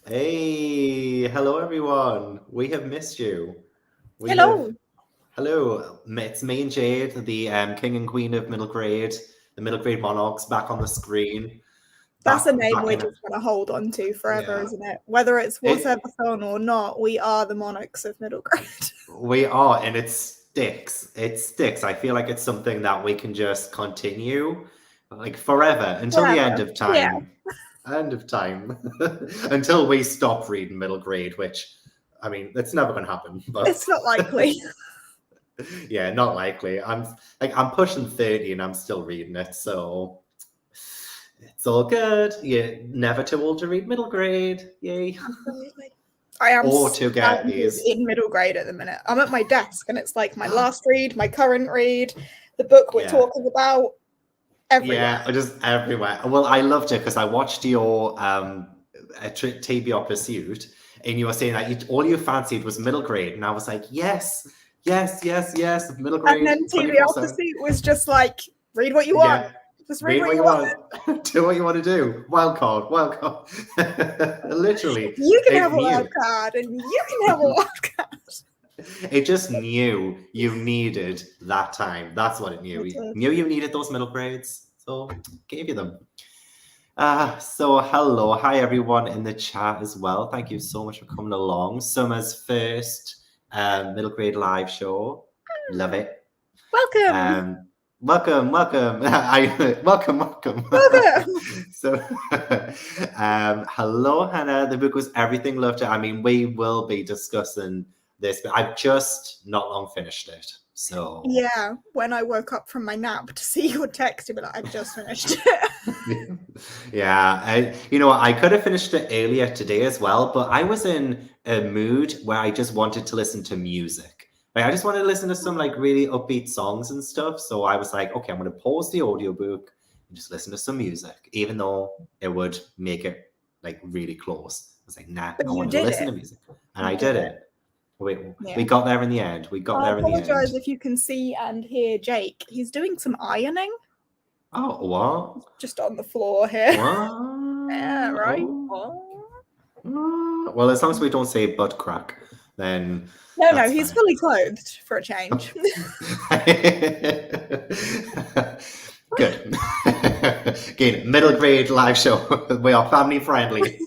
Hey, hello everyone. We have missed you. We have Hello. hello. It's me and Jade, the king and queen of middle grade, the middle grade monarchs, back on the screen. That's Back, a name back we're in. just going to hold on to forever, Yeah. isn't it? Whether it's whatever It. phone or not, we are the monarchs of middle grade. We are, and it sticks. It sticks. I feel like it's something that we can just continue, like forever until the end Forever. of Yeah, time. End of time. Until we stop reading middle grade, which, I mean, that's never going to happen. But it's not likely. yeah, not likely. I'm pushing 30 and I'm still reading it, so it's all good. Yeah, never too old to read middle grade. Yay. Absolutely. I am Or to get standing A's. in middle grade at the minute. I'm at my desk and it's like my last read, my current read, the book we're Yeah. talking about, everywhere. Yeah, just everywhere. Well, I loved it because I watched your TBR Pursuit, and you were saying that all you fancied was middle grade, and I was like, yes, yes, yes, yes, middle And grade, then TBR 24/7. Pursuit was just like, read what you want. Yeah, Just read read what what you you want. want, do what you want to do. Wild card, wild card. Literally, You can it have a wild knew. card and you can have a wild card. It just knew you needed that time. That's what it knew. It It did. knew you needed those middle grades, so gave you them. So hello, hi everyone in the chat as well. Thank you so much for coming along. Summer's first middle grade live show. Love it. Welcome. Welcome. Welcome. Welcome. So, hello, Hannah. The book was everything. Loved it. I mean, we will be discussing this, but I've just not long finished it. So, Yeah, when I woke up from my nap to see your text, you'd be like, I've just finished it. yeah, I could have finished it earlier today as well, but I was in a mood where I just wanted to listen to music. Like I just wanted to listen to some like really upbeat songs and stuff. So I was like, okay, I'm going to pause the audiobook and just listen to some music, even though it would make it like really close. I was like, nah, But I you want to did listen it. to music, and I You did did it. it. We Yeah. got there in the end. We got I there in the end. apologize if you can see and hear Jake. He's doing some ironing Oh, what? just on the floor here. Yeah, What? right. Oh. Well, as long as we don't say butt crack, then No, that's he's fine. fully clothed for a change. Good. Again, middle grade live show. We are family friendly.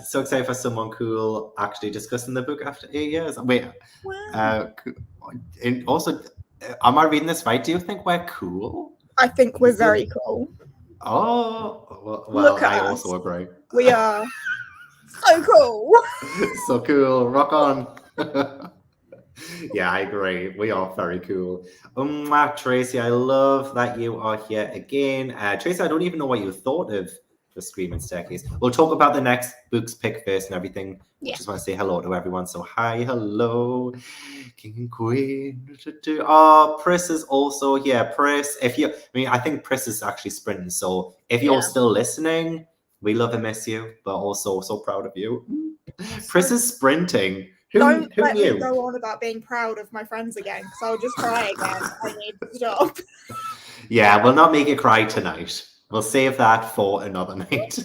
So excited for someone cool actually discussing the book after 8 years. Wait, Wow. and also, am I reading this right? Do you think we're cool? I think we're Is it? very cool. Oh, well, Look at I us. also agree. We are so cool. So cool. Rock on. Yeah, I agree. We are very cool. Tracy, I love that you are here again. Tracy, I don't even know what you thought of the Screaming Staircase. We'll talk about the next book's pick first and everything. Yeah. Just want to say hello to everyone. So hi, hello, King and Queen. Oh, Pris is also here. Pris, I think Pris is actually sprinting. So if you're still listening, we love and miss you, but also so proud of you. Pris is sprinting. Don't Who let me knew? go on about being proud of my friends again, because I'll just cry again. I need to stop. Yeah, we'll not make you cry tonight. We'll save that for another night.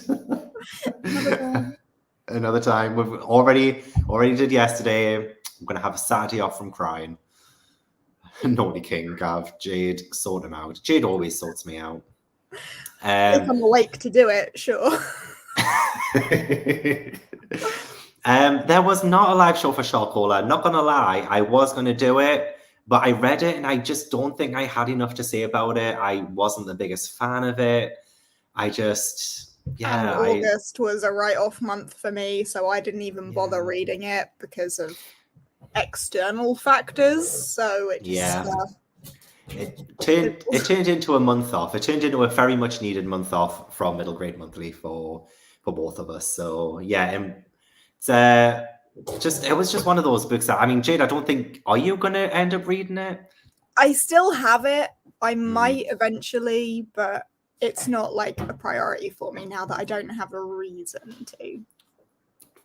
Another time. We've already did yesterday. I'm gonna have a Saturday off from crying. Naughty King, Gav, Jade, sort him out. Jade always sorts me out. If I'm awake to do it, sure. There was not a live show for Sharkola. Not gonna lie, I was gonna do it, but I read it and I just don't think I had enough to say about it. I wasn't the biggest fan of it. And August was a write-off month for me, so I didn't even bother reading it because of external factors. So it just it turned into a month off. It turned into a very much needed month off from Middle Grade Monthly for both of us. So yeah, it was just one of those books that, I mean, Jade, I don't think, are you going to end up reading it? I still have it. I might eventually, but it's not like a priority for me now that I don't have a reason to.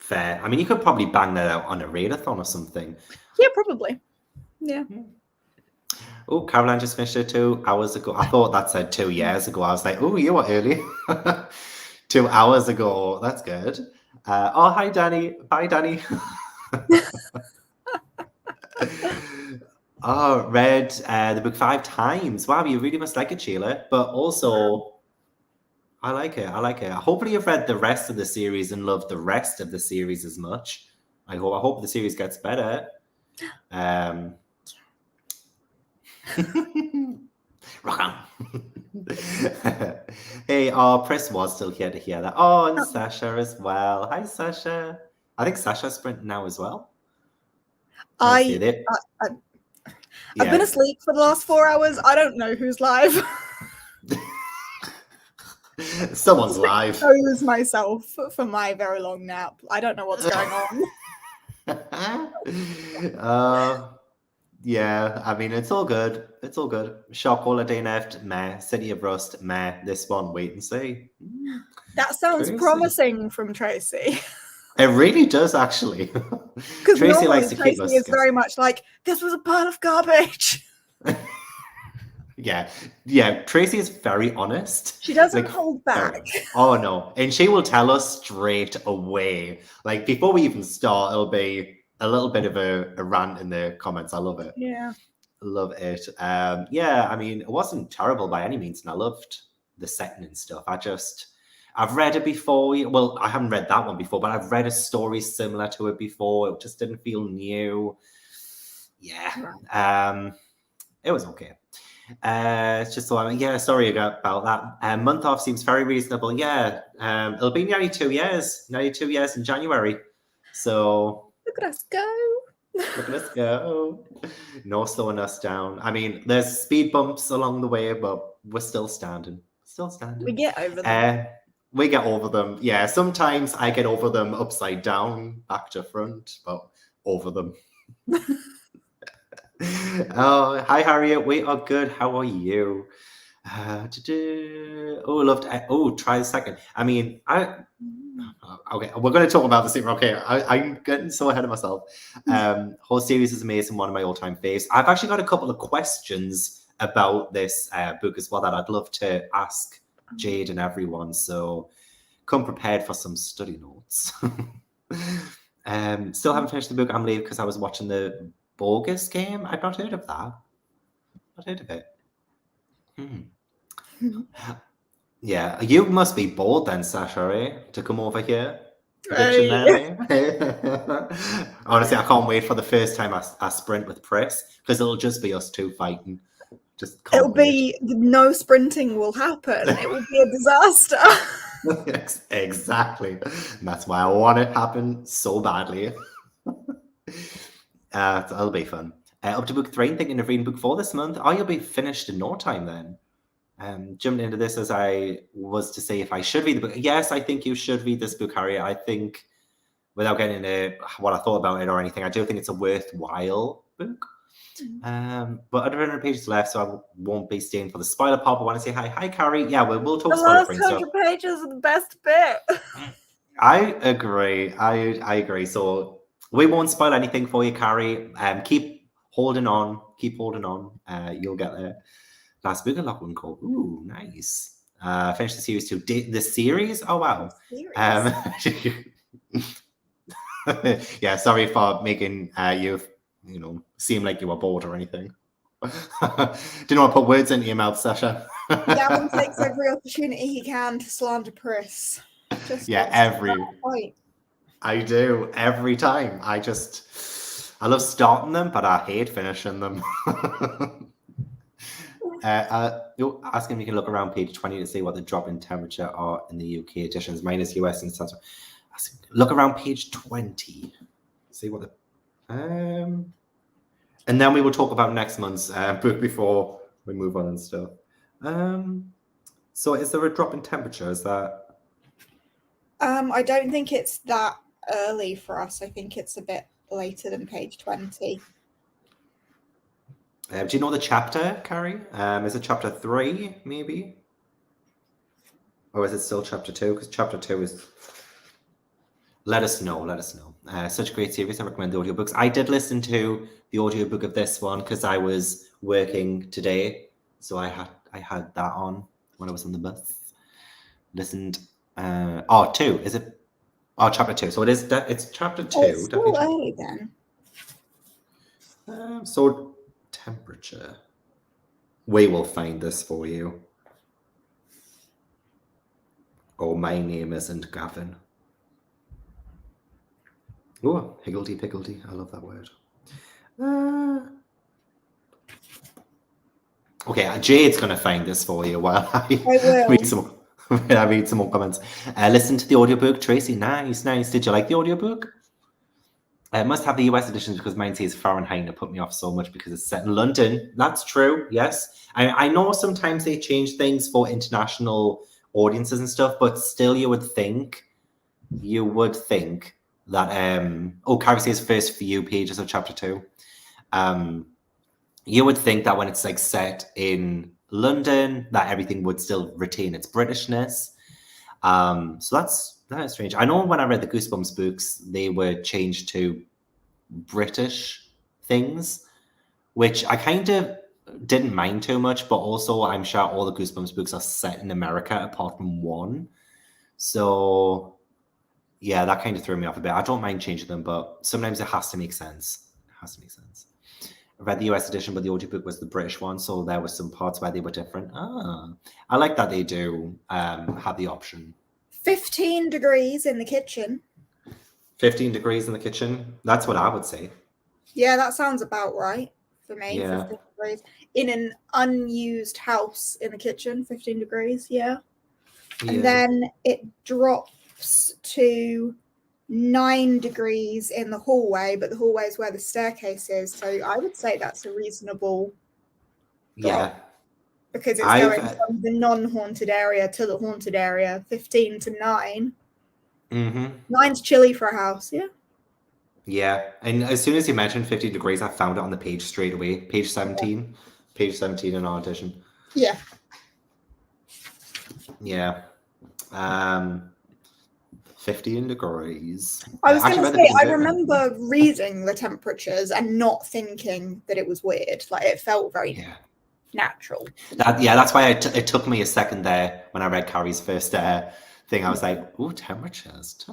Fair. I mean, you could probably bang that out on a readathon or something. Yeah, probably. Yeah. Oh, Caroline just finished it 2 hours ago. I thought that said 2 years ago. I was like, oh, you were early. 2 hours ago. That's good. Oh, hi, Danny. Bye, Danny. Oh, read the book 5 times. Wow, you really must like it, Sheila. But also, I like it. I like it. Hopefully, you've read the rest of the series and loved the rest of the series as much. I hope the series gets better. Rock on. Hey, Press was still here to hear that. Oh, and Sasha as well. Hi, Sasha. I think Sasha's sprinting now as well. I've been asleep for the last 4 hours. I don't know who's live. Someone's live. I lose myself for my very long nap. I don't know what's going on. Yeah, I mean, it's all good. It's all good. Shock Holiday Neft, meh. City of Rust, meh. This one, wait and see. That sounds promising from Tracy. It really does, actually. Because Tracy likes to keep us. Tracy is very much like, this was a pile of garbage. Yeah. Tracy is very honest. She doesn't hold back. Oh no, and she will tell us straight away. Like before we even start, it'll be a little bit of a rant in the comments. I love it. Yeah, love it. Yeah, I mean, it wasn't terrible by any means, and I loved the setting and stuff. I've read it before. Well, I haven't read that one before, but I've read a story similar to it before. It just didn't feel new. Yeah, it was okay. It's just so sorry about that. Month off seems very reasonable. Yeah, it'll be nearly 2 years. Nearly 2 years in January. So look at us go. Look at us go. No slowing us down. I mean, there's speed bumps along the way, but we're still standing. Still standing. We get over them. We get over them. Yeah, sometimes I get over them upside down, back to front, but over them. Oh, hi Harriet. We are good. How are you? Try a second. I mean, okay, we're going to talk about the series. Okay, I'm getting so ahead of myself. Whole series is amazing. One of my all-time faves. I've actually got a couple of questions about this book as well that I'd love to ask Jade and everyone. So come prepared for some study notes. Still haven't finished the book. I'm leaving because I was watching the Bogus game. I've not heard of that. Not heard of it. Yeah, you must be bored then, Sasha, eh? To come over here. Honestly, I can't wait for the first time I sprint with Press because it'll just be us two fighting. No sprinting will happen. It will be a disaster. Exactly. And that's why I want it to happen so badly. That'll be fun. Up to book 3 and thinking of reading book 4 this month. Oh, you'll be finished in no time then. Jumped into this as I was to say if I should read the book. Yes, I think you should read this book, Harriet. I think, without getting into what I thought about it or anything, I do think it's a worthwhile book. But 100 pages left, so I won't be staying for the spoiler part. I want to say hi, Carrie. Yeah, we'll talk spoiler free stuff. The last 100 pages are the best bit. I agree. I agree. So we won't spoil anything for you, Carrie. Keep holding on. You'll get there. Last book, a lot one called. Ooh, nice. Finished the series too. The series? Oh wow. Yeah, sorry for making you seem like you were bored or anything. Didn't want to put words into your mouth, Sasha. Gavin takes every opportunity he can to slander Chris. I do every time. I love starting them, but I hate finishing them. Asking if you can look around page 20 to see what the drop in temperature are in the UK editions, minus US and stuff. Look around page 20. See what the and then we will talk about next month's book before we move on and stuff. So is there a drop in temperature? Is that I don't think it's that early for us. I think it's a bit later than page 20. Do you know the chapter, Carrie? Is it chapter 3, maybe? Or is it still chapter 2? Because chapter 2 is... Let us know. Such a great series. I recommend the audiobooks. I did listen to the audiobook of this one because I was working today. So I had that on when I was on the bus. Listened 2. Is it? Oh, chapter 2. So it's chapter 2. Oh, it's still definitely. early then. So temperature. We will find this for you. Oh, my name isn't Gavin. Oh, higgledy-piggledy. I love that word. Okay, Jade's going to find this for you while I read some more comments. Listen to the audiobook, Tracy. Nice. Did you like the audiobook? I must have the US edition because mine says Fahrenheit and it put me off so much because it's set in London. That's true, yes. I know sometimes they change things for international audiences and stuff, but still you would think that Carrie says first few pages of chapter 2. You would think that when it's like set in London, that everything would still retain its Britishness. So that is strange. I know when I read the Goosebumps books, they were changed to British things, which I kind of didn't mind too much, but also I'm sure all the Goosebumps books are set in America apart from one. So yeah, that kind of threw me off a bit. I don't mind changing them, but sometimes it has to make sense. I read the US edition, but the audiobook was the British one, so there were some parts where they were different. I like that they do have the option. 15 degrees in the kitchen. 15 degrees in the kitchen? That's what I would say. Yeah, that sounds about right for me. Yeah. 15 degrees. In an unused house in the kitchen, 15 degrees, yeah. And then it drops to 9 degrees in the hallway, but the hallway is where the staircase is. So I would say that's a reasonable drop. Yeah. Because it's going from the non-haunted area to the haunted area, 15 to 9. Mm-hmm. 9's chilly for a house, yeah. Yeah, and as soon as you mentioned 15 degrees, I found it on the page straight away. Page 17. Page 17 in our edition. Yeah. Yeah. 15 degrees. I was going to say, I remember reading the temperatures and not thinking that it was weird. Like, it felt very natural. That's why it took me a second there when I read Carrie's first thing. I was like, oh, temperatures.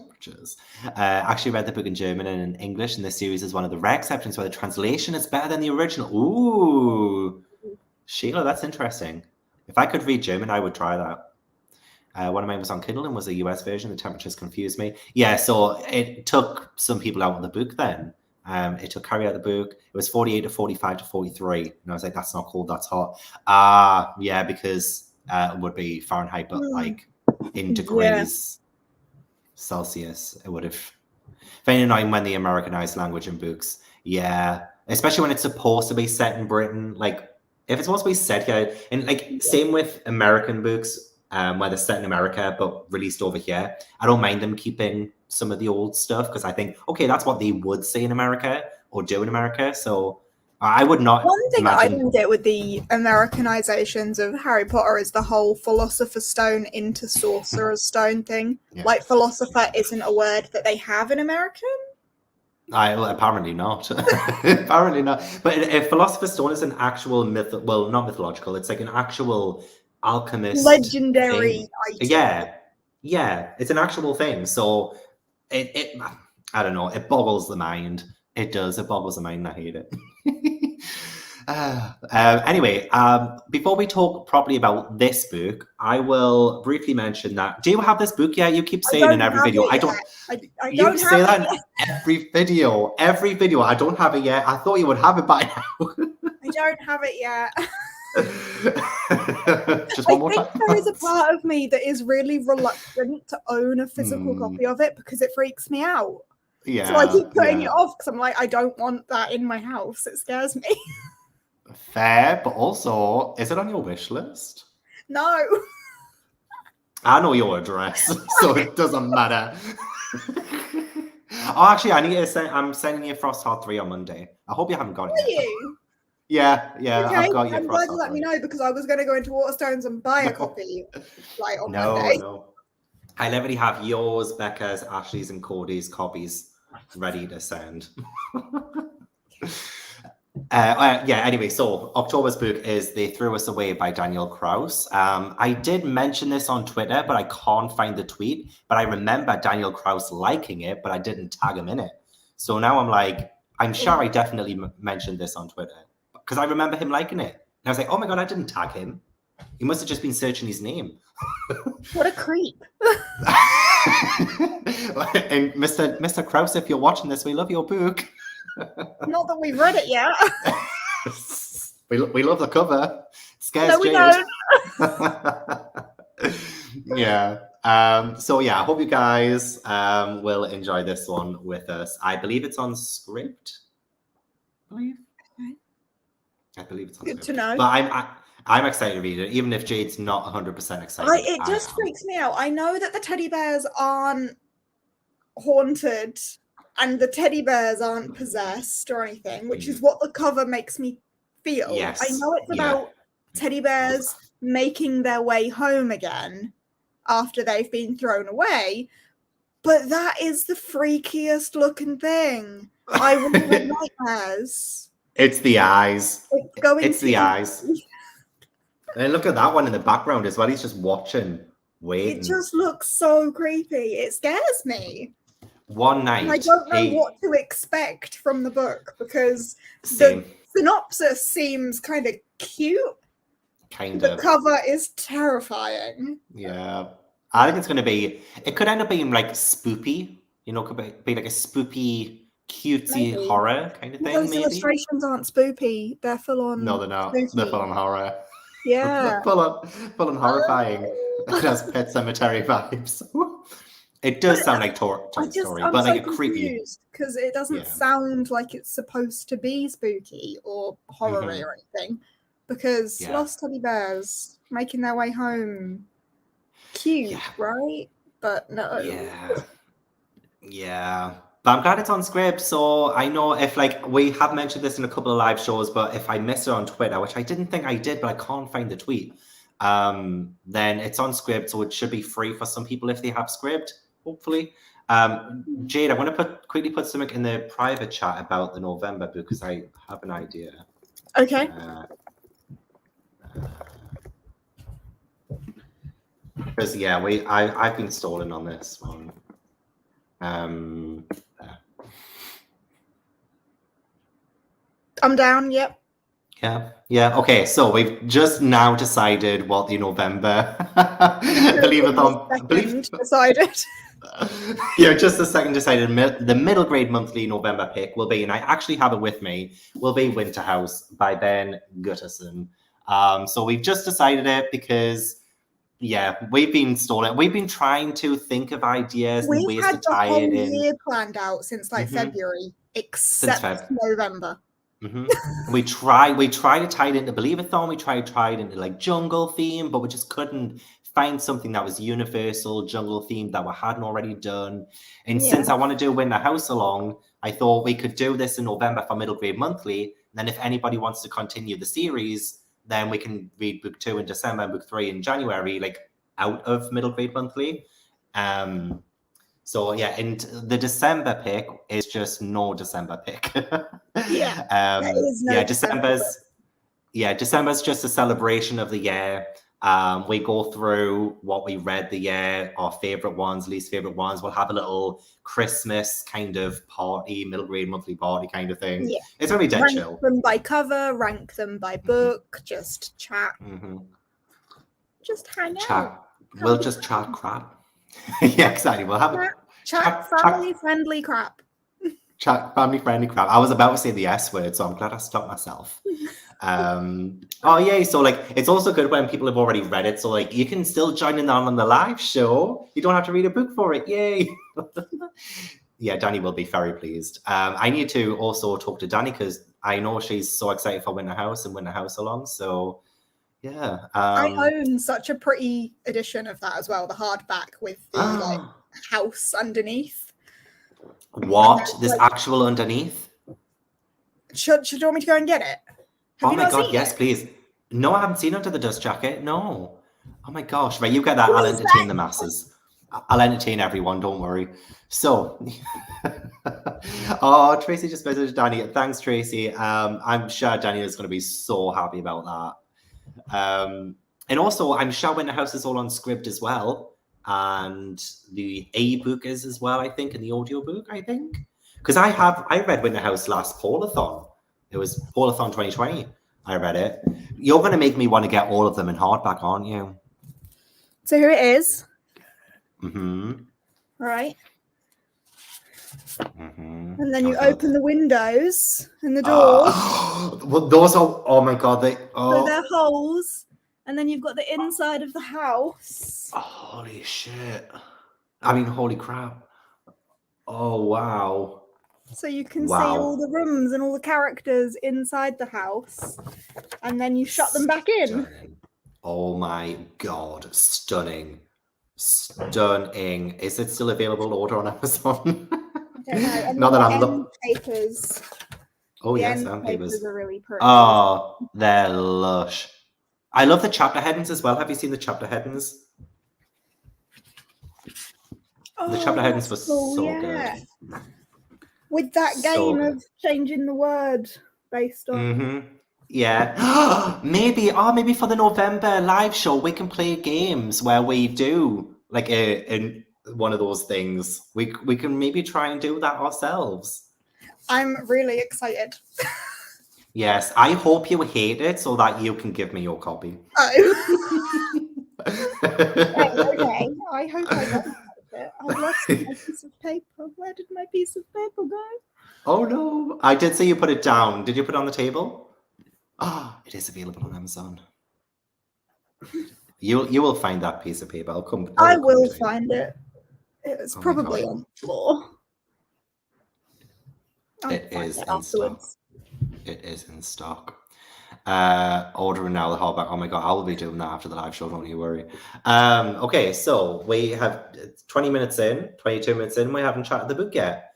Actually read the book in German and in English, and this series is one of the rare exceptions where the translation is better than the original. Ooh. Sheila, that's interesting. If I could read German, I would try that. One of mine was on Kindle and was a US version. The temperatures confused me. Yeah, so it took some people out of the book then. It took Carrie out of the book. It was 48 to 45 to 43. And I was like, that's not cold, that's hot. Yeah, because it would be Fahrenheit, but like in degrees Celsius, it would have. Very annoying when they Americanized language in books. Yeah, especially when it's supposed to be set in Britain. Like, if it's supposed to be set here, and like, same with American books, where they're set in America but released over here. I don't mind them keeping some of the old stuff because I think, okay, that's what they would say in America or do in America. So I would not. One thing I didn't get with the Americanizations of Harry Potter is the whole Philosopher's Stone into Sorcerer's Stone thing. Yeah. Like, philosopher isn't a word that they have in American. Apparently not. Apparently not. But if Philosopher's Stone is an actual not mythological, it's like an actual alchemist legendary item. Yeah, it's an actual thing. So it I don't know, it boggles the mind. It does, it boggles the mind. I hate it. Anyway, before we talk properly about this book, I will briefly mention that. Do you have this book yet? You keep saying in every video. I don't. You say that in every video. Every video. I don't have it yet. I thought you would have it by now. I don't have it yet. Just one more time. I think there is a part of me that is really reluctant to own a physical copy of it because it freaks me out. Yeah. So I keep putting it off because I'm like, I don't want that in my house. It scares me. Fair, but also, is it on your wish list? No. I know your address, so it doesn't matter. Oh, actually, I'm sending you Frost Heart 3 on Monday. I hope you haven't got it yet. Are you? Yeah, okay, I've got you. I'm glad you let me know because I was going to go into Waterstones and buy a copy like on Monday. No. I literally have yours, Becca's, Ashley's, and Cody's copies ready to send. Anyway, so October's book is They Threw Us Away by Daniel Kraus. I did mention this on Twitter, but I can't find the tweet. But I remember Daniel Kraus liking it, but I didn't tag him in it. So now I'm like, I'm sure I definitely mentioned this on Twitter because I remember him liking it. And I was like, oh my God, I didn't tag him. He must have just been searching his name. What a creep. And Mr. Kraus, if you're watching this, we love your book. Not that we've read it yet. we love the cover. Scares No, we Jade. don't. Yeah. So yeah, I hope you guys will enjoy this one with us. I believe it's on Script. I believe it's on Good Script. to know. But I'm excited to read it, even if Jade's not 100% excited. It just freaks me out. I know that the teddy bears aren't haunted and the teddy bears aren't possessed or anything, which is what the cover makes me feel. Yes. I know it's about teddy bears making their way home again after they've been thrown away, but that is the freakiest looking thing. I would have nightmares. It's the eyes. It's the eyes. And look at that one in the background as well. He's just watching, waiting. It just looks so creepy. It scares me. One night. And I don't know what to expect from the book because the synopsis seems kind of cute. The cover is terrifying. Yeah. I think it's going to be, it could end up being like spoopy. You know, could be like a spoopy, cutesy horror kind of thing. Those illustrations aren't spoopy. They're full on. No, they're not. Spooky. They're full on horror. Yeah. full on horrifying. It has Pet Cemetery vibes. It does sound like Toy Story, but like a creepy. Because it doesn't sound like it's supposed to be spooky or horror-y or anything. Because lost teddy bears making their way home, cute, right? But no. Yeah. But I'm glad it's on Script. So I know if we have mentioned this in a couple of live shows, but if I missed it on Twitter, which I didn't think I did, but I can't find the tweet, then it's on Script. So it should be free for some people if they have Script, hopefully. Jade, I want to quickly put something in the private chat about the November book because I have an idea. Okay. Because I've been stalling on this one. I'm down. Yep. Yeah. Okay. So we've just now decided what the November. Decided. Just a second decided the middle grade monthly November pick will be, and I actually have it with me, will be Winter House by Ben Gutterson. So we've just decided it because we've been stalling. We've been trying to think of ideas and ways to tie it in. We've had the whole year planned out since February, except November. We try to tie it into Believe-a-thon. We tried to tie it into jungle theme, but we just couldn't find something that was universal jungle themed that we hadn't already done. And since I want to do Winter House along, I thought we could do this in November for middle grade monthly. And then if anybody wants to continue the series, then we can read book 2 in December and book 3 in January, out of middle grade monthly. And the December pick is just no December pick. December's just a celebration of the year. We go through what we read the year, our favorite ones, least favorite ones. We'll have a little Christmas kind of party, middle grade monthly party kind of thing. Yeah. It's gonna be dead chill. Rank them by cover, rank them by book, just chat. Just hang out. We'll just chat crap. Yeah, exactly. We'll have chat family-friendly crap. Chat family-friendly crap. I was about to say the S word, so I'm glad I stopped myself. So it's also good when people have already read it, so you can still join in on the live show. You don't have to read a book for it. Yay. Danny will be very pleased. I need to also talk to Danny because I know she's so excited for Winter House and Winter House along. So I own such a pretty edition of that as well, the hardback with the house underneath. What? This actual underneath? Should you want me to go and get it? Oh my God, yes, please. No, I haven't seen Under the Dust Jacket. No. Oh my gosh. Right, you get that. I'll entertain the masses. I'll entertain everyone. Don't worry. So, Oh, Tracy just messaged Danny. Thanks, Tracy. I'm sure Danny is going to be so happy about that. And also, I'm sure Winter House is all on script as well. And the e-book is as well, I think, and the audiobook, I think. Because I read Winter House last Paulathon. It was Paulathon 2020. I read it. You're going to make me want to get all of them in hardback, aren't you? So here it is. Mm-hmm. Right. Mm-hmm. And then you open the windows and the doors. Well, those are, oh my God. So they're holes. And then you've got the inside of the house. Oh, holy shit. I mean, holy crap. Oh, wow. So you can see all the rooms and all the characters inside the house. And then you shut them back in. Stunning. Oh my God. Stunning. Stunning. Is it still available to order on Amazon? I don't know. And Not that I'm end papers. Oh, the yes, end and papers papers. are really pretty. Oh, they're lush. I love the chapter headings as well. Have you seen the chapter headings? The chapter headings were so good. With that game of changing the word based on. Mm-hmm. Yeah. maybe for the November live show, we can play games where we do like in one of those things. We can maybe try and do that ourselves. I'm really excited. Yes, I hope you hate it so that you can give me your copy. Oh. Okay. I hope I don't like it. I've lost my piece of paper. Where did my piece of paper go? Oh no. I did say you put it down. Did you put it on the table? Ah, it is available on Amazon. You will find that piece of paper. I will find it. It's probably on the floor. It is in stock. It is in stock. Ordering now the hardback. Oh my God, I will be doing that after the live show. Don't you worry. Okay, so we have 20 minutes in, 22 minutes in. We haven't chatted the book yet.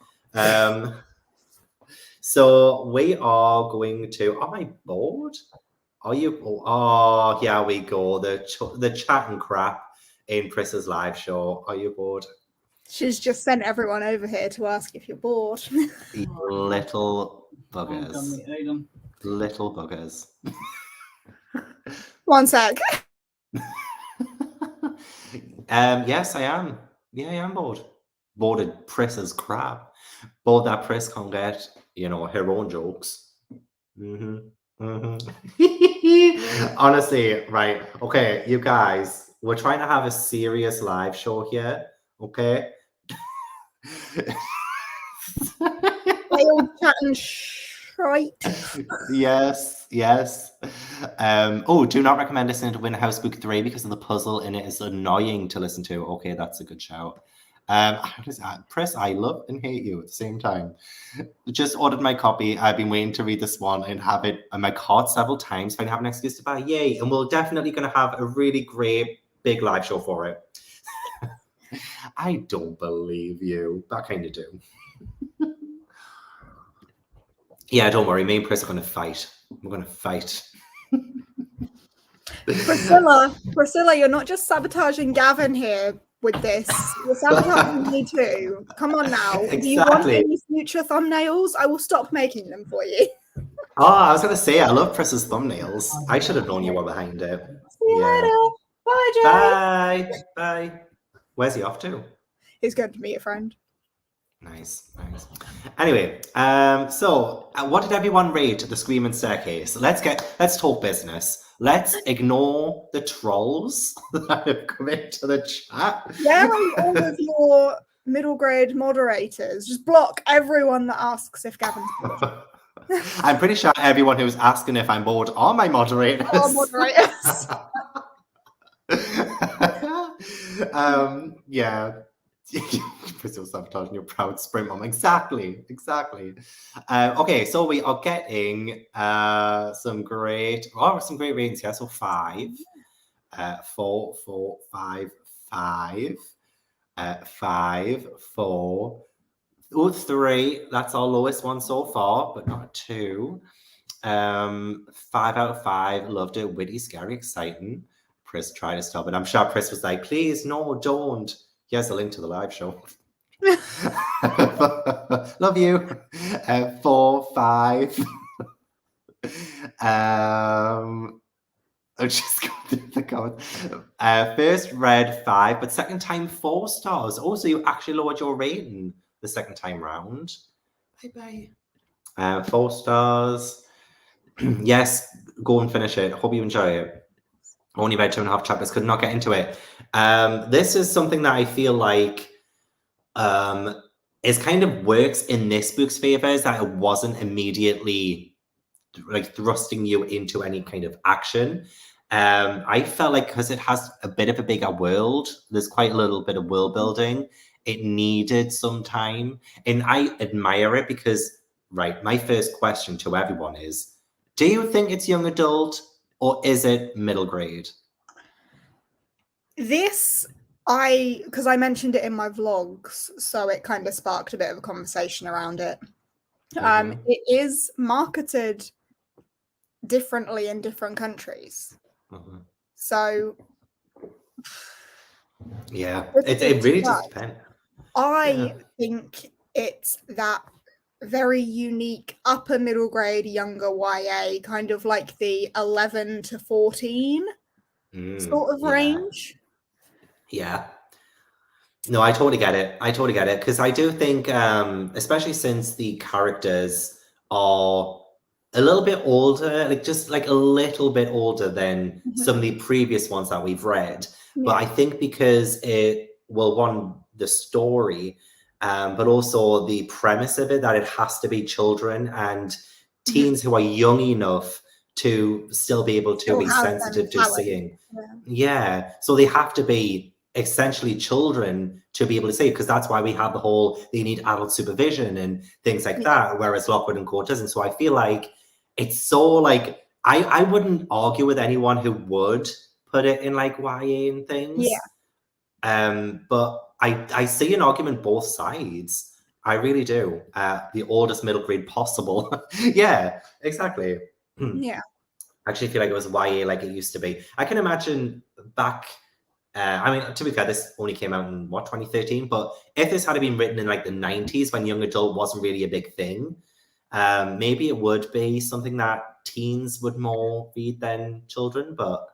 So we are going to. Am I bored? Are you? Oh, here we go. The chat and crap in Pris's live show. Are you bored? She's just sent everyone over here to ask if you're bored. You little buggers. Little buggers. One sec. Yes, I am. Yeah, I am bored. Bored of Pris's crap. Bored that Pris can't get, her own jokes. Honestly, right. Okay, you guys, we're trying to have a serious live show here. Okay. They all chatting shite. Yes. Do not recommend listening to Winter House Book 3 because of the puzzle in it is annoying to listen to. Okay, that's a good shout. Pris, I love and hate you at the same time. Just ordered my copy. I've been waiting to read this one and have it in my cart several times so I can have an excuse to buy. Yay! And we're definitely going to have a really great big live show for it. I don't believe you. But I kind of do. Yeah, don't worry. Me and Pris are going to fight. We're going to fight. Priscilla, you're not just sabotaging Gavin here with this. You're sabotaging me too. Come on now. Exactly. Do you want any future thumbnails? I will stop making them for you. Oh, I was going to say, I love Pris's thumbnails. I should have known you were behind it. See you later. Bye, Jay. Bye. Where's he off to? He's going to meet a friend. Nice. Anyway, so what did everyone rate the Screaming Staircase? Let's talk business. Let's ignore the trolls that have come into the chat. Where are all of your middle grade moderators? Just block everyone that asks if Gavin's bored. I'm pretty sure everyone who's asking if I'm bored are my moderators. Yeah. You're sabotaging your proud sprint mom. Exactly. Okay, so we are getting some great ratings here. So 5, 4, 5, 5, 4, 3. That's our lowest one so far, but not 2. 5 out of 5. Loved it. Witty, scary, exciting. Pris tried to stop it. I'm sure Pris was like, please, no, don't. Here's a link to the live show. Love you. 4, 5. I just got the comments. First read 5, but second time 4 stars. Also, you actually lowered your rating the second time round. Bye bye. 4 stars. Yes, go and finish it. Hope you enjoy it. Only read 2.5 chapters, could not get into it. This is something that I feel like is kind of works in this book's favor, is that it wasn't immediately like thrusting you into any kind of action. I felt like because it has a bit of a bigger world, there's quite a little bit of world building. It needed some time, and I admire it because, right, my first question to everyone is, do you think it's young adult or is it middle grade? This, because I mentioned it in my vlogs, so it kind of sparked a bit of a conversation around it. It is marketed differently in different countries. So yeah, it really just depends. I think it's that very unique upper middle grade younger YA, kind of like the 11 to 14 sort of range. Yeah. No, I totally get it. Because I do think, especially since the characters are a little bit older, like just like a little bit older than some of the previous ones that we've read. But I think because the story, but also the premise of it, that it has to be children and teens who are young enough to still be able to be sensitive to seeing. Yeah. So they have to be essentially children to be able to see, because that's why we have the whole, they need adult supervision and things like that, whereas Lockwood and Court doesn't. So I feel like it's so like, I wouldn't argue with anyone who would put it in like YA and things. But I see an argument both sides. I really do. The oldest middle grade possible. Yeah, exactly. Yeah. I actually feel like it was YA like it used to be. I can imagine back, I mean, to be fair, this only came out in, 2013? But if this had been written in like the 90s when young adult wasn't really a big thing, maybe it would be something that teens would more read than children. But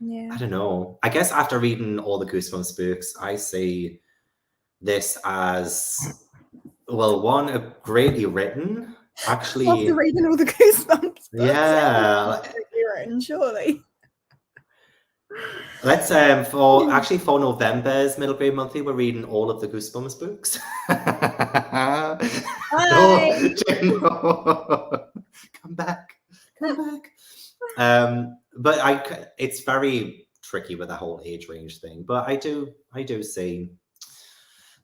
I don't know. I guess after reading all the Goosebumps books, I see this as, well, one, greatly written. Actually, after reading all the Goosebumps books, yeah, written, surely. Let's for November's middle grade monthly, we're reading all of the Goosebumps books. Hi. Come back. But it's very tricky with the whole age range thing. But I do see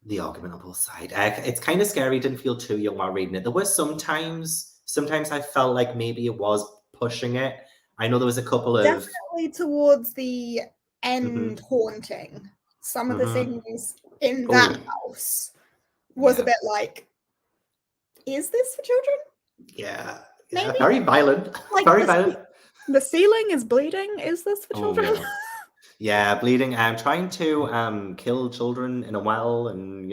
the argument on both sides. It's kind of scary. Didn't feel too young while reading it. There were sometimes I felt like maybe it was pushing it. I know there was a couple of definitely towards the end haunting. Some of the things in that house was a bit like, is this for children? Yeah. Maybe. Very violent. Like very violent. The ceiling is bleeding. Is this for children? No. Yeah, bleeding. Trying to kill children in a well, and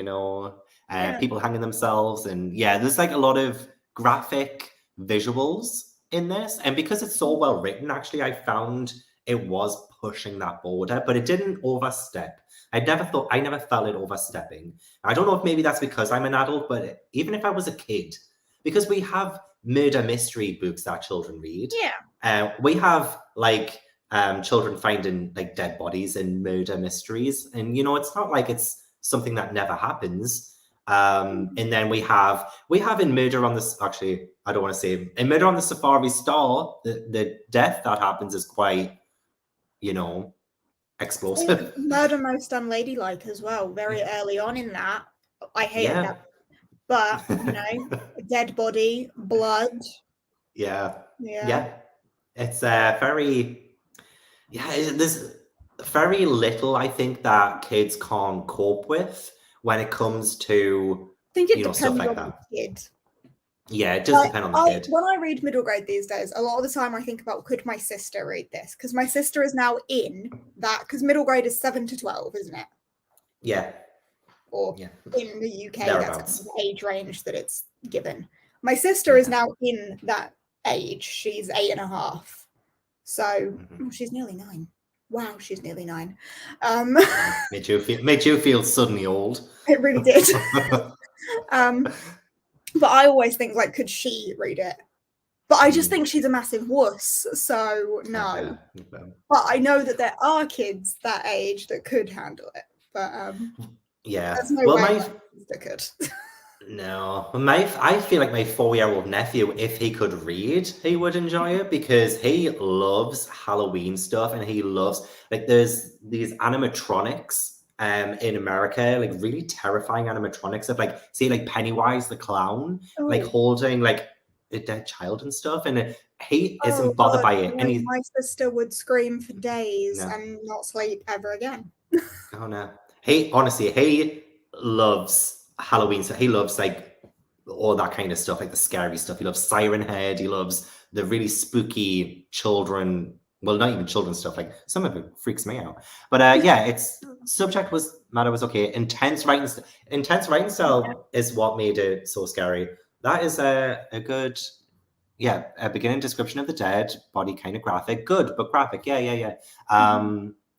people hanging themselves, and there's like a lot of graphic visuals in this, and because it's so well written, actually, I found it was pushing that border, but it didn't overstep. I never felt it overstepping. I don't know if maybe that's because I'm an adult, but even if I was a kid, because we have murder mystery books that children read. We have like children finding like dead bodies in murder mysteries, and it's not like it's something that never happens. And then we have in Murder on the, actually, I don't want to say, in Murder on the Safari Star, the death that happens is quite, explosive. Murder Most Unladylike as well, very early on in that. I hated that. But, a dead body, blood. Yeah. It's very, there's very little, I think, that kids can't cope with when it comes to, I think it depends stuff like on that. the kid. Yeah, it does depend on the kid. When I read middle grade these days, a lot of the time I think about, could my sister read this? Because my sister is now in that, because middle grade is 7 to 12, isn't it? Yeah. or Yeah. in the UK, that's Thereabouts. kind of the age range that it's given. My sister is now in that age. She's 8.5. So she's nearly 9. Wow, she's nearly 9. Made you feel suddenly old. It really did. But I always think, like, could she read it? But I just think she's a massive wuss, so no. But I know that there are kids that age that could handle it. But yeah, there's no way my sister could. No, I feel like my 4-year-old nephew, if he could read, he would enjoy it because he loves Halloween stuff and he loves, like, there's these animatronics in America, like really terrifying animatronics of, like, see, like Pennywise the clown, like holding like a dead child and stuff, and he isn't bothered by it. And my sister would scream for days and not sleep ever again. Oh no, he loves Halloween, so he loves like all that kind of stuff, like the scary stuff. He loves Siren Head. He loves the really spooky children. Well, not even children stuff. Like some of it freaks me out. But yeah, its subject matter was okay. Intense writing style is what made it so scary. That is a good, a beginning description of the dead body, kind of graphic. Good, but graphic. Yeah.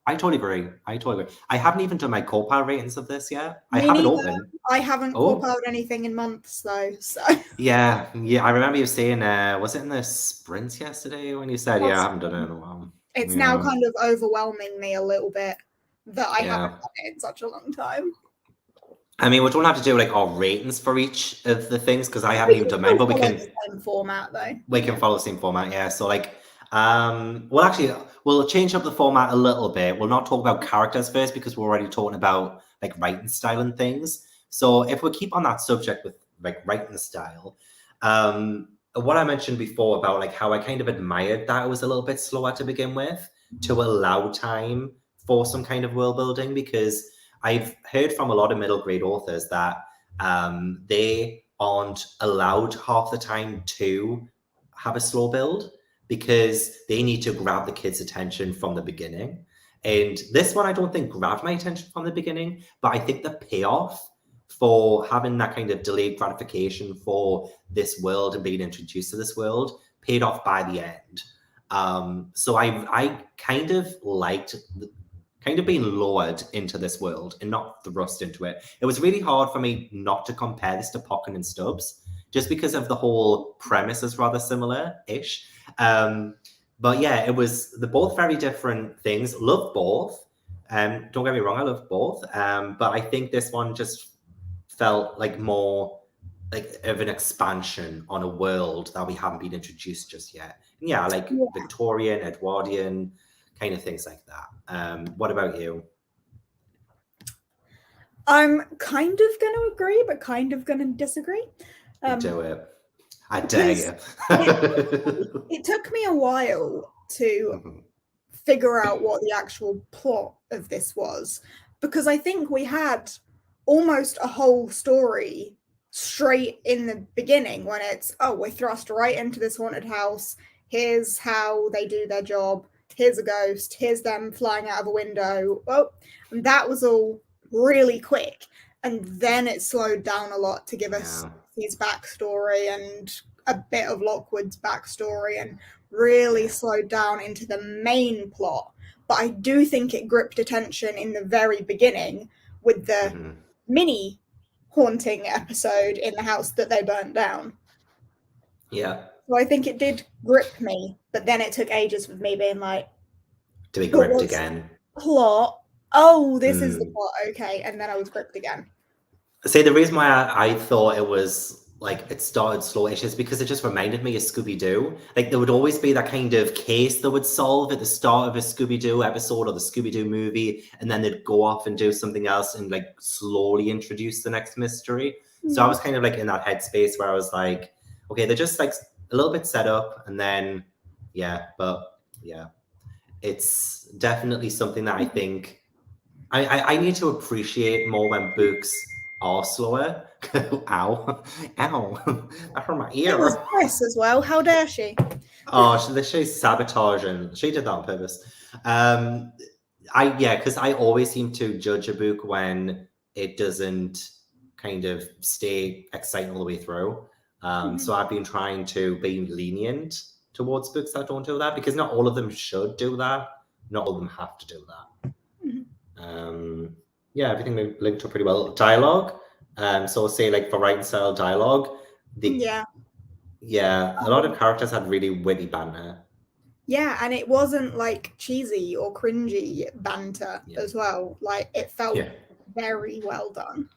I totally agree. I haven't even done my co-pilot ratings of this yet. I haven't opened. I haven't co-piled anything in months though. So yeah. I remember you saying, was it in the sprints yesterday when you said, I haven't done it in a while. It's now kind of overwhelming me a little bit that I haven't done it in such a long time. I mean, we don't have to do like our ratings for each of the things because I haven't even done mine, but we can. The same format though. We can follow the same format, yeah. So like, well, actually, we'll change up the format a little bit. We'll not talk about characters first because we're already talking about like writing style and things. So if we keep on that subject with like writing style, what I mentioned before about like how I kind of admired that it was a little bit slower to begin with to allow time for some kind of world building, because I've heard from a lot of middle grade authors that they aren't allowed half the time to have a slow build because they need to grab the kids' attention from the beginning. And this one, I don't think grabbed my attention from the beginning, but I think the payoff for having that kind of delayed gratification for this world and being introduced to this world paid off by the end. So I kind of liked kind of being lowered into this world and not thrust into it. It was really hard for me not to compare this to Pocken and Stubbs, just because of the whole premise is rather similar-ish. But yeah, they're both very different things. Love both. Don't get me wrong, I love both. But I think this one just felt like more like of an expansion on a world that we haven't been introduced just yet. And yeah, like Victorian, Edwardian, kind of things like that. What about you? I'm kind of going to agree, but kind of going to disagree. Do it. I dare you. It took me a while to figure out what the actual plot of this was, because I think we had almost a whole story straight in the beginning when it's, we're thrust right into this haunted house. Here's how they do their job. Here's a ghost. Here's them flying out of a window. And that was all really quick. And then it slowed down a lot to give us his backstory and a bit of Lockwood's backstory and really slowed down into the main plot. But I do think it gripped attention in the very beginning with the mini haunting episode in the house that they burnt down. Yeah. So I think it did grip me, but then it took ages with me being like, to be gripped again. Plot. Oh, this is the plot. Okay. And then I was gripped again. See, the reason why I thought it was like it started slow-ish is because it just reminded me of Scooby-Doo. Like there would always be that kind of case they would solve at the start of a Scooby-Doo episode or the Scooby-Doo movie, and then they'd go off and do something else and like slowly introduce the next mystery. So I was kind of like in that headspace where I was like, okay, they're just like a little bit set up, and then it's definitely something that I think I need to appreciate more when books are slower. Ow. I hurt my ear. It was Chris as well. How dare she? Oh, she's sabotaging. She did that on purpose. Because I always seem to judge a book when it doesn't kind of stay exciting all the way through. So I've been trying to be lenient towards books that don't do that, because not all of them should do that. Not all of them have to do that. Yeah, everything we linked up pretty well. Dialogue. So say like for writing style dialogue, a lot of characters had really witty banter. Yeah, and it wasn't like cheesy or cringy banter as well. Like it felt very well done.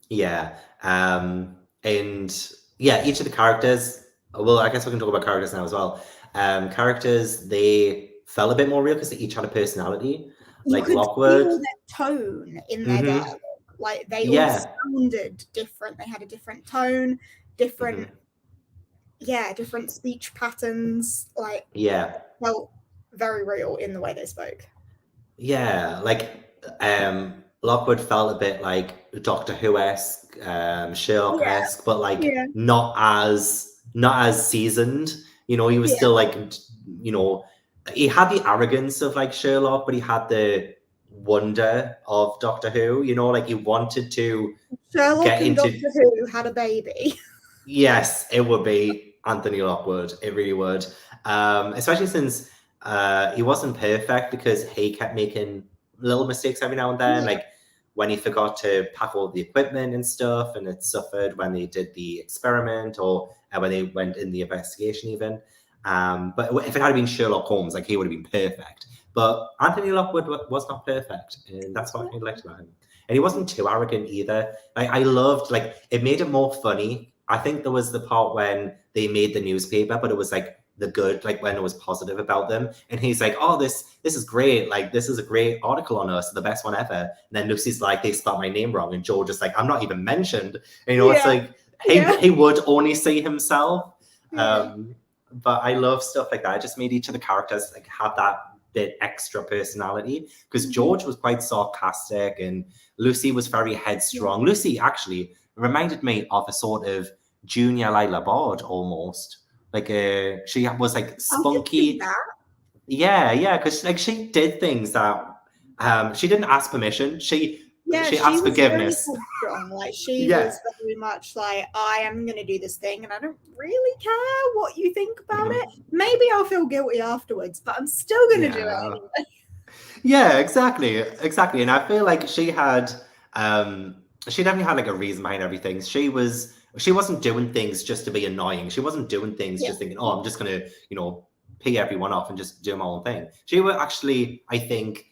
Yeah. And yeah, each of the characters, well, I guess we can talk about characters now as well. Characters, they felt a bit more real because they each had a personality. You like could Lockwood. feel their tone in their dialogue. Like they all sounded different. They had a different tone, different different speech patterns. Like felt very real in the way they spoke. Yeah, like Lockwood felt a bit like Doctor Who-esque, Sherlock-esque, but like not as seasoned. You know, he was still like, you know, he had the arrogance of like Sherlock, but he had the wonder of Doctor Who. You know, like he wanted to Sherlock and Doctor Who had a baby. Yes, it would be Anthony Lockwood. It really would, especially since he wasn't perfect, because he kept making little mistakes every now and then, like when he forgot to pack all the equipment and stuff, and it suffered when they did the experiment, or when they went in the investigation even. But if it had been Sherlock Holmes, like he would have been perfect. But Anthony Lockwood was not perfect, and that's what I liked about him. And he wasn't too arrogant either. Like I loved, like it made it more funny. I think there was the part when they made the newspaper, but it was like the good, like when it was positive about them. And he's like, oh, this is great. Like, this is a great article on us, the best one ever. And then Lucy's like, they spelled my name wrong. And George is like, I'm not even mentioned. And, you know, it's like, he would only see himself. But I love stuff like that. It just made each of the characters like have that bit extra personality, because George was quite sarcastic and Lucy was very headstrong. Lucy actually reminded me of a sort of junior Lila Bard almost. Like she was like spunky. Yeah, because like she did things that she didn't ask permission. She asked forgiveness. Like she was very much like, I am going to do this thing, and I don't really care what you think about it. Maybe I'll feel guilty afterwards, but I'm still going to do it anyway. Yeah, exactly. And I feel like she had, she definitely had like a reason behind everything. She wasn't doing things just to be annoying. She wasn't doing things just thinking, oh, I'm just going to, you know, pay everyone off and just do my own thing. She would actually, I think,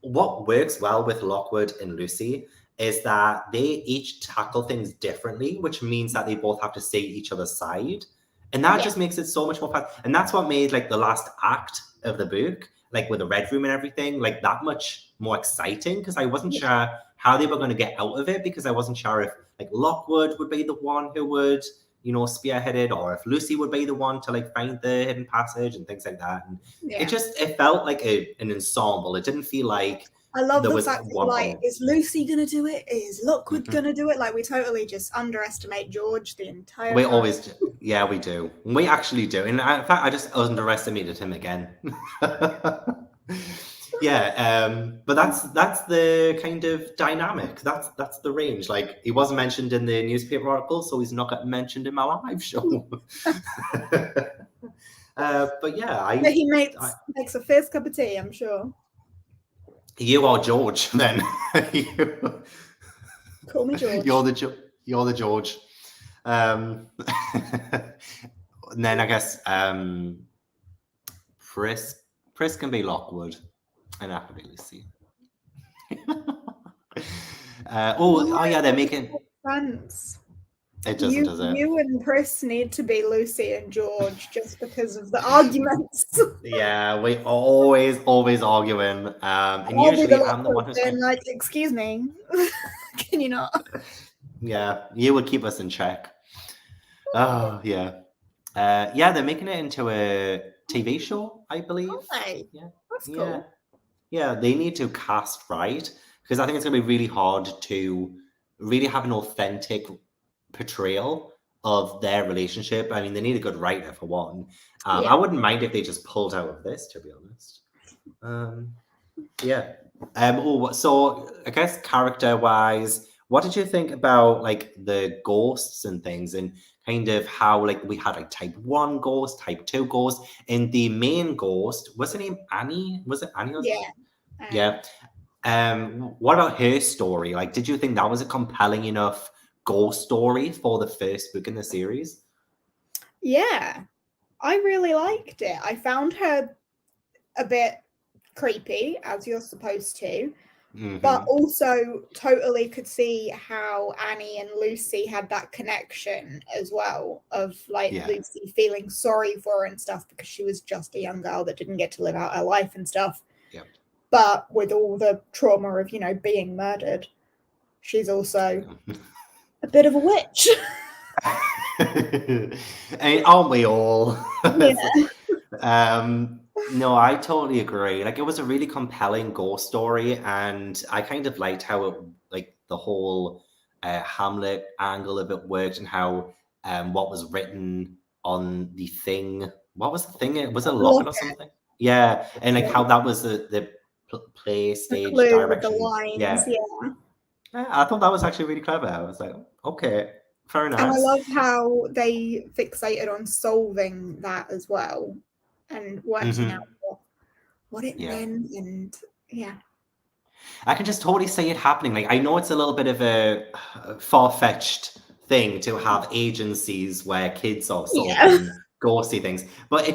what works well with Lockwood and Lucy is that they each tackle things differently, which means that they both have to see each other's side. And that just makes it so much more fun. And that's what made like the last act of the book, like with the Red Room and everything, like that much more exciting, because I wasn't sure how they were going to get out of it, because I wasn't sure if like Lockwood would be the one who would, you know, spearhead it, or if Lucy would be the one to like find the hidden passage and things like that. And it felt like an ensemble. It didn't feel like I love the fact that, like, is Lucy gonna do it? Is Lockwood gonna do it? Like, we totally just underestimate George the entire time. Always do. Yeah, we do. We actually do. And in fact, I just underestimated him again. But that's the kind of dynamic. That's the range. Like, he wasn't mentioned in the newspaper article, so he's not getting mentioned in my live show. But yeah, he makes a fierce cup of tea, I'm sure. You are George, then. Call me George. You're the George. And then I guess Pris can be Lockwood, and I can be Lucy. They're making sense. It doesn't, does it? You and Pris need to be Lucy and George just because of the arguments. Yeah, we always arguing. And I'll usually I'm the one who's like, excuse me, can you not? Yeah, you would keep us in check. Oh, yeah. They're making it into a TV show, I believe. Okay. Yeah. That's cool. Yeah, they need to cast right, because I think it's going to be really hard to really have an authentic portrayal of their relationship. I mean, they need a good writer for one. I wouldn't mind if they just pulled out of this, to be honest. So I guess character-wise, what did you think about like the ghosts and things, and kind of how like we had like type 1 ghost, type 2 ghost, and the main ghost, was her name Annie? Was it Annie? Yeah. Yeah. What about her story? Like, did you think that was a compelling enough ghost story for the first book in the series? Yeah. I really liked it. I found her a bit creepy, as you're supposed to, but also totally could see how Annie and Lucy had that connection as well, of like Yeah. Lucy feeling sorry for her and stuff because she was just a young girl that didn't get to live out her life and stuff. Yeah. But with all the trauma of, you know, being murdered, she's also a bit of a witch. And aren't we all? Yeah. No, I totally agree. Like, it was a really compelling ghost story, and I kind of liked how it, like, the whole Hamlet angle of it worked, and how what was written on the thing. What was the thing? Was it a locket or something? Yeah, and like how that was the play The stage clue with the direction. lines, Yeah. yeah. I thought that was actually really clever. I was like, okay, fair And I enough. love how they fixated on solving that as well and working out what it Yeah. meant, and yeah. I can just totally see it happening. Like, I know it's a little bit of a far-fetched thing to have agencies where kids are Yeah. solving ghosty things, but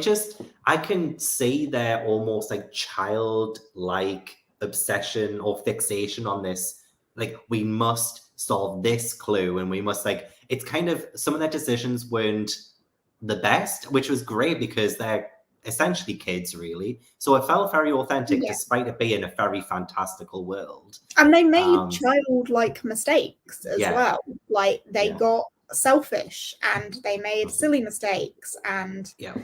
I can see their almost like childlike obsession or fixation on this. Like, we must solve this clue, and we must, like, it's kind of, some of their decisions weren't the best, which was great because they're essentially kids, really. So it felt very authentic, Yeah. despite it being a very fantastical world. And they made childlike mistakes as Yeah. well. Like, they Yeah. got selfish and they made silly mistakes, and Yeah.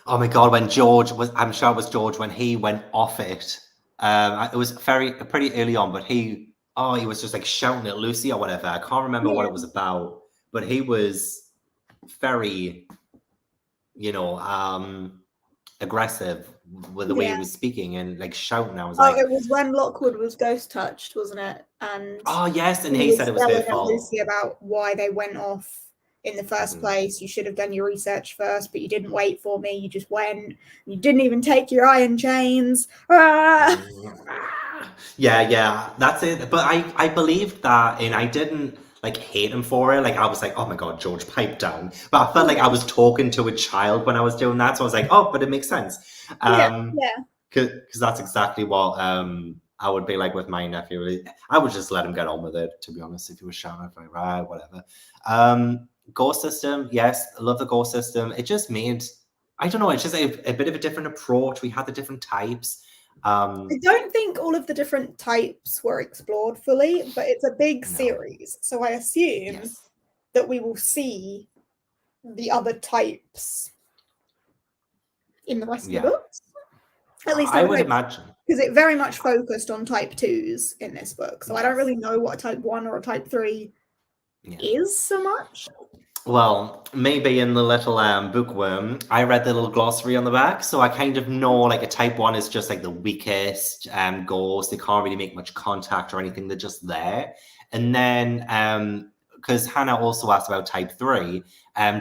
Oh my God, when I'm sure it was George, when he went off it. It was pretty early on, but he was just like shouting at Lucy or whatever. I can't remember what it was about, but he was very, aggressive with the way he was speaking and like shouting. I was like, it was when Lockwood was ghost touched, wasn't it? And oh yes, and he said it was their fault. Lucy about why they went off in the first place. You should have done your research first, but you didn't wait for me. You just went. You didn't even take your iron chains. Ah! Yeah, that's it. But I believed that, and I didn't like hate him for it. Like, I was like, oh my God, George, pipe down. But I felt like I was talking to a child when I was doing that. So I was like, oh, but it makes sense. Yeah. Because that's exactly what I would be like with my nephew. I would just let him get on with it, to be honest. If he was shouting, I'd be like, right, whatever. Ghost system, yes, I love the ghost system. It just made, I don't know, it's just a bit of a different approach. We had the different types. I don't think all of the different types were explored fully, but it's a big series. So I assume that we will see the other types in the rest of the books. At least I would imagine. Because it very much focused on type 2s in this book. So I don't really know what a type 1 or a type 3 is so much. Well, maybe in the little bookworm, I read the little glossary on the back, so I kind of know like a type 1 is just like the weakest ghost. They can't really make much contact or anything. They're just there. And then, because Hannah also asked about type 3,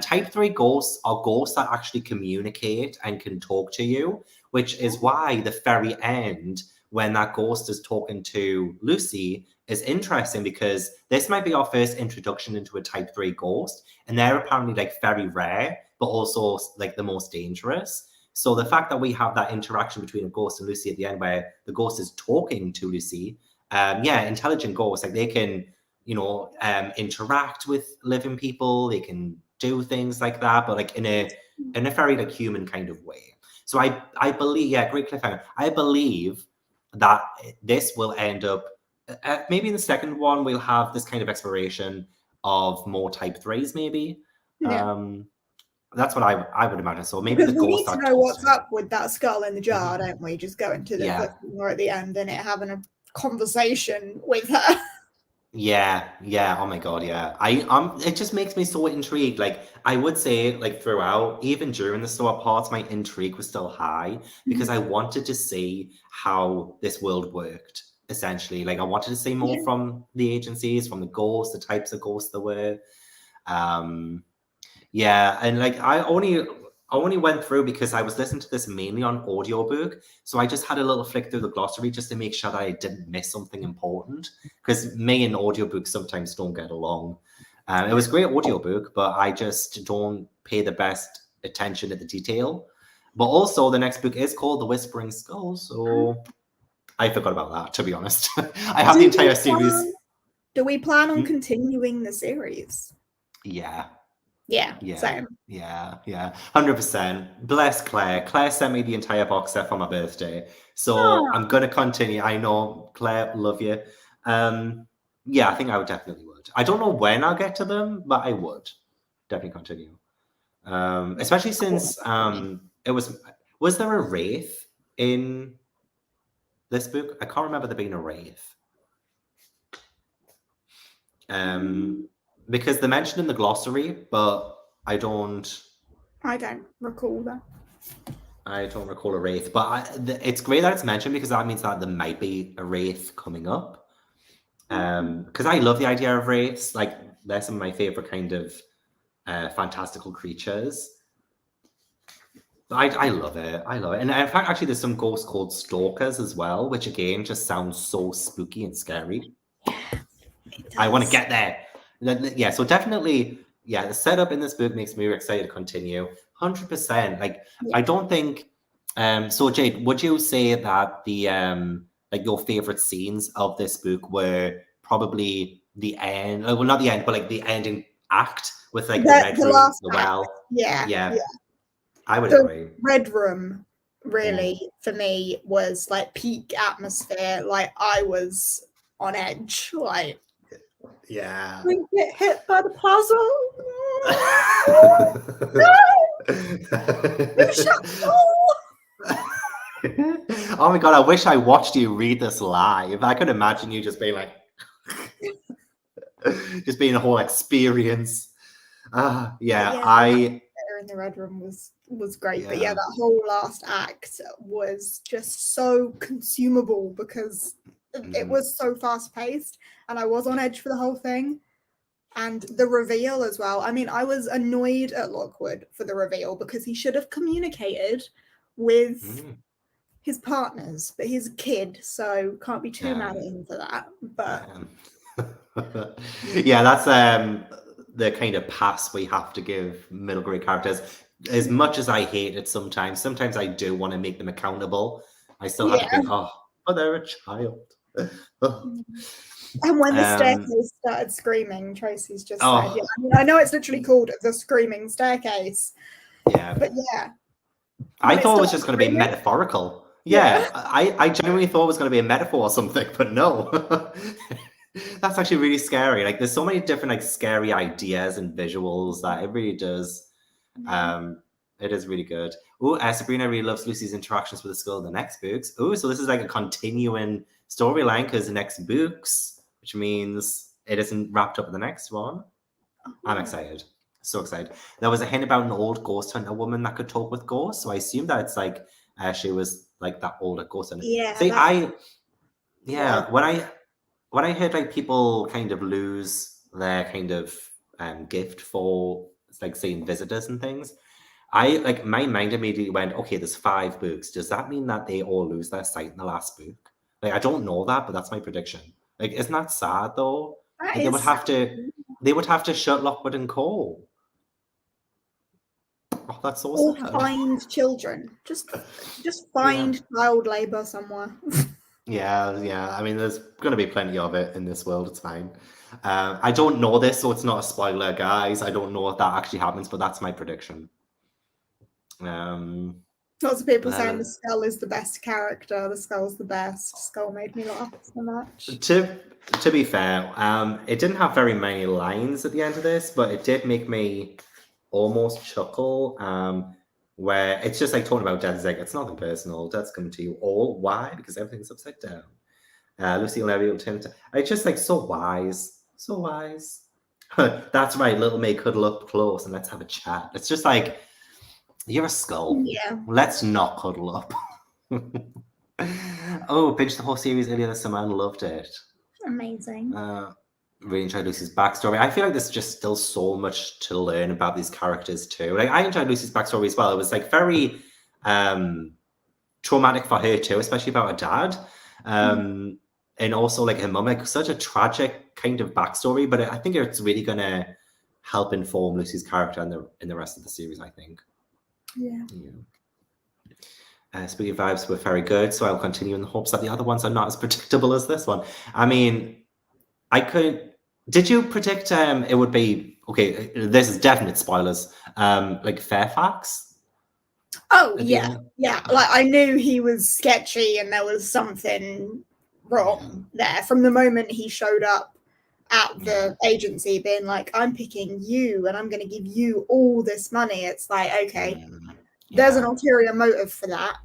type 3 ghosts are ghosts that actually communicate and can talk to you, which is why the very end, when that ghost is talking to Lucy, is interesting, because this might be our first introduction into a type 3 ghost, and they're apparently like very rare, but also like the most dangerous. So the fact that we have that interaction between a ghost and Lucy at the end, where the ghost is talking to Lucy, intelligent ghosts, like they can, interact with living people, they can do things like that, but like in a very like human kind of way. So I believe, great cliffhanger. I believe that this will end up, maybe in the second one, we'll have this kind of exploration of more type 3s, maybe. That's what I would imagine. So maybe because the we ghost need to know what's up with that skull in the jar, don't we? Just go into the cliffhanger at the end and it having a conversation with her. Yeah. Oh my God, yeah. It just makes me so intrigued. Like I would say, like throughout, even during the slower parts, my intrigue was still high because I wanted to see how this world worked. Essentially, like I wanted to see more Yeah. from the agencies, from the ghosts, the types of ghosts there were. Um, Yeah, and like I only went through because I was listening to this mainly on audiobook. So I just had a little flick through the glossary just to make sure that I didn't miss something important. Because me and audiobooks sometimes don't get along. It was a great audiobook, but I just don't pay the best attention to the detail. But also the next book is called The Whispering Skull, so I forgot about that, to be honest. I have the Do we entire series. plan on Hmm? continuing the series? Yeah. Yeah, Yeah, same. yeah, 100%. Bless Claire. Claire sent me the entire box set for my birthday, so Oh, I'm gonna continue. I know, Claire, love you. Yeah, I think I would definitely would. I don't know when I'll get to them, but I would definitely continue. Especially since it was there a wraith in this book? I can't remember there being a wraith. Um, because they're mentioned in the glossary, but I don't. I don't recall that. I don't recall a wraith, but it's great that it's mentioned because that means that there might be a wraith coming up. Because I love the idea of wraiths. Like they're some of my favorite kind of fantastical creatures. I love it. I love it. And in fact, actually, there's some ghosts called stalkers as well, which again just sounds so spooky and scary. I want to get there. Yeah, so definitely, yeah, the setup in this book makes me excited to continue. 100%. Like, Yeah. I don't think. So Jade, would you say that the like your favorite scenes of this book were probably the end? Well, not the end, but like the ending act with like the red The room, last the act. well. Yeah, Yeah, yeah. I would The agree. Red Room really Mm. for me was like peak atmosphere. Like I was on edge. Like Yeah. we get hit by the puzzle. No, shut Oh my God, I wish I watched you read this live. I could imagine you just being like, just being a whole experience. Yeah, Yeah, there in the Red Room was great. But yeah, yeah. that whole last act was just so consumable because it Mhm. was so fast paced and I was on edge for the whole thing. And the reveal as well. I mean, I was annoyed at Lockwood for the reveal because he should have communicated with Mm. his partners, but he's a kid, so can't be too mad at him for that. But Um, yeah, that's the kind of pass we have to give middle grade characters. As much as I hate it sometimes I do want to make them accountable. I still have to yeah. think, oh, they're a child. Oh. And when the Um, staircase started screaming, Tracy's just said, yeah, oh, I mean, I know it's literally called the screaming staircase, yeah. but yeah, I when it thought it was started just going to be screaming, metaphorical. yeah. Yeah, I genuinely thought it was going to be a metaphor or something, but no. That's actually really scary. Like, there's so many different like scary ideas and visuals that it really does. Yeah. Um, it is really good. Oh, Sabrina really loves Lucy's interactions with the school in the next books. Oh, so this is like a continuing storyline because the next books, which means it isn't wrapped up in the next one. I'm Oh. excited. So excited. There was a hint about an old ghost hunter woman that could talk with ghosts. So I assume that it's like she was like that older ghost hunter. Yeah, See, that's yeah, wild. when I heard like people kind of lose their kind of gift for like seeing visitors and things, I like my mind immediately went, okay, there's 5 books. Does that mean that they all lose their sight in the last book? Like I don't know that, but that's my prediction. Like, isn't that sad though? That Like is sad. they would have to shut Lockwood and Cole. Oh, that's so Or sad. find children. Just Yeah. find child labor somewhere. Yeah. I mean, there's going to be plenty of it in this world. It's fine. I don't know this, so it's not a spoiler, guys. I don't know if that actually happens, but that's my prediction. Um, Lots of people saying uh, the skull is the best character. The skull's the best. Skull made me laugh so much. to be fair, it didn't have very many lines at the end of this, but it did make me almost chuckle. Where it's just like talking about death. It's like it's nothing personal. Death's coming to you all. Why? Because everything's upside down. Lucy will never be able to turn into... It's just like so wise. So wise. That's right, little May, cuddle up close and let's have a chat. It's just like, you're a skull. Yeah. Let's not cuddle up. Oh, binged the whole series earlier this summer and loved it. Amazing. Really enjoyed Lucy's backstory. I feel like there's just still so much to learn about these characters too. Like, I enjoyed Lucy's backstory as well. It was like very traumatic for her too, especially about her dad. And also like her mum, like such a tragic kind of backstory, but I think it's really gonna help inform Lucy's character in the rest of the series, I think. Yeah. Spooky vibes were very good, so I'll continue in the hopes that the other ones are not as predictable as this one. I mean, did you predict it would be, okay, this is definite spoilers, like Fairfax? Oh, yeah. Yeah. Like, I knew he was sketchy and there was something wrong there from the moment he showed up at the agency being like, I'm picking you and I'm going to give you all this money. It's like, okay, there's an ulterior motive for that.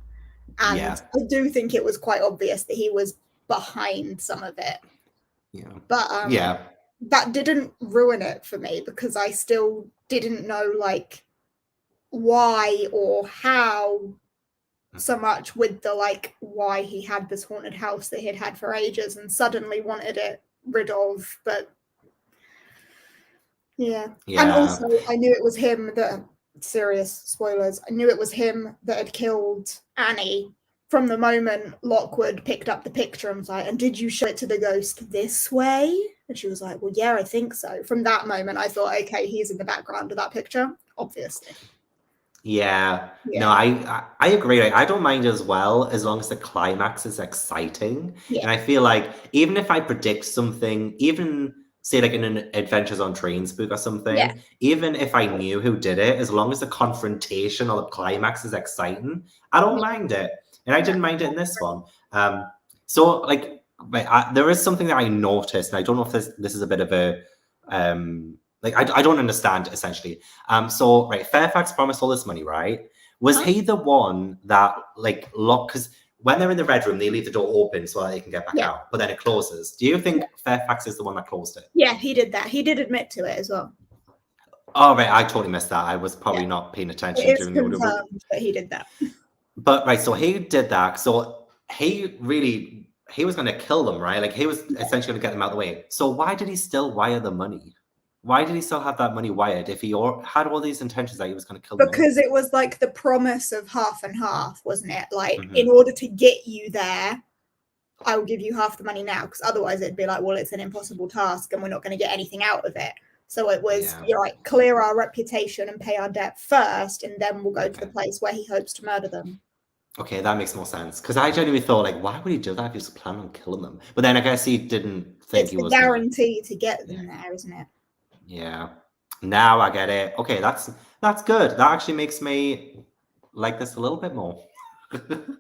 And I do think it was quite obvious that he was behind some of it. Yeah. But that didn't ruin it for me because I still didn't know like why or how so much with the like why he had this haunted house that he'd had for ages and suddenly wanted it rid of. But and also I knew it was him that, serious spoilers, I knew it was him that had killed Annie from the moment Lockwood picked up the picture and was like, and did you show it to the ghost this way? And she was like, well, yeah, I think so. From that moment, I thought, okay, he's in the background of that picture, obviously. Yeah. No, I agree. I don't mind as well, as long as the climax is exciting. Yeah. And I feel like even if I predict something, even say like in an Adventures on Trains book or something, even if I knew who did it, as long as the confrontation or the climax is exciting, I don't mind it. And I didn't mind it in this one. So like there is something that I noticed, and I don't know if this is a bit of a like I don't understand essentially. So right, Fairfax promised all this money, right? Was he the one that like locked? Because when they're in the red room, they leave the door open so that they can get back out, but then it closes. Do you think Fairfax is the one that closed it? Yeah, he did that. He did admit to it as well. Oh right, I totally missed that. I was probably not paying attention during the audiobook. But he did that. But right, so he did that. So he was going to kill them, right? Like he was essentially going to get them out of the way. So why did he still wire the money? Why did he still have that money wired if he had all these intentions that he was going to kill them? Because it was like the promise of half and half, wasn't it? Like in order to get you there, I will give you half the money now, because otherwise it'd be like, well, it's an impossible task and we're not going to get anything out of it. So it was, you're like, clear our reputation and pay our debt first, and then we'll go to the place where he hopes to murder them. Okay, that makes more sense. Because I genuinely thought, like, why would he do that if he was planning on killing them? But then I guess he didn't think he was. It's a guarantee to get them there, isn't it? Yeah. Now I get it. Okay, that's good. That actually makes me like this a little bit more. Didn't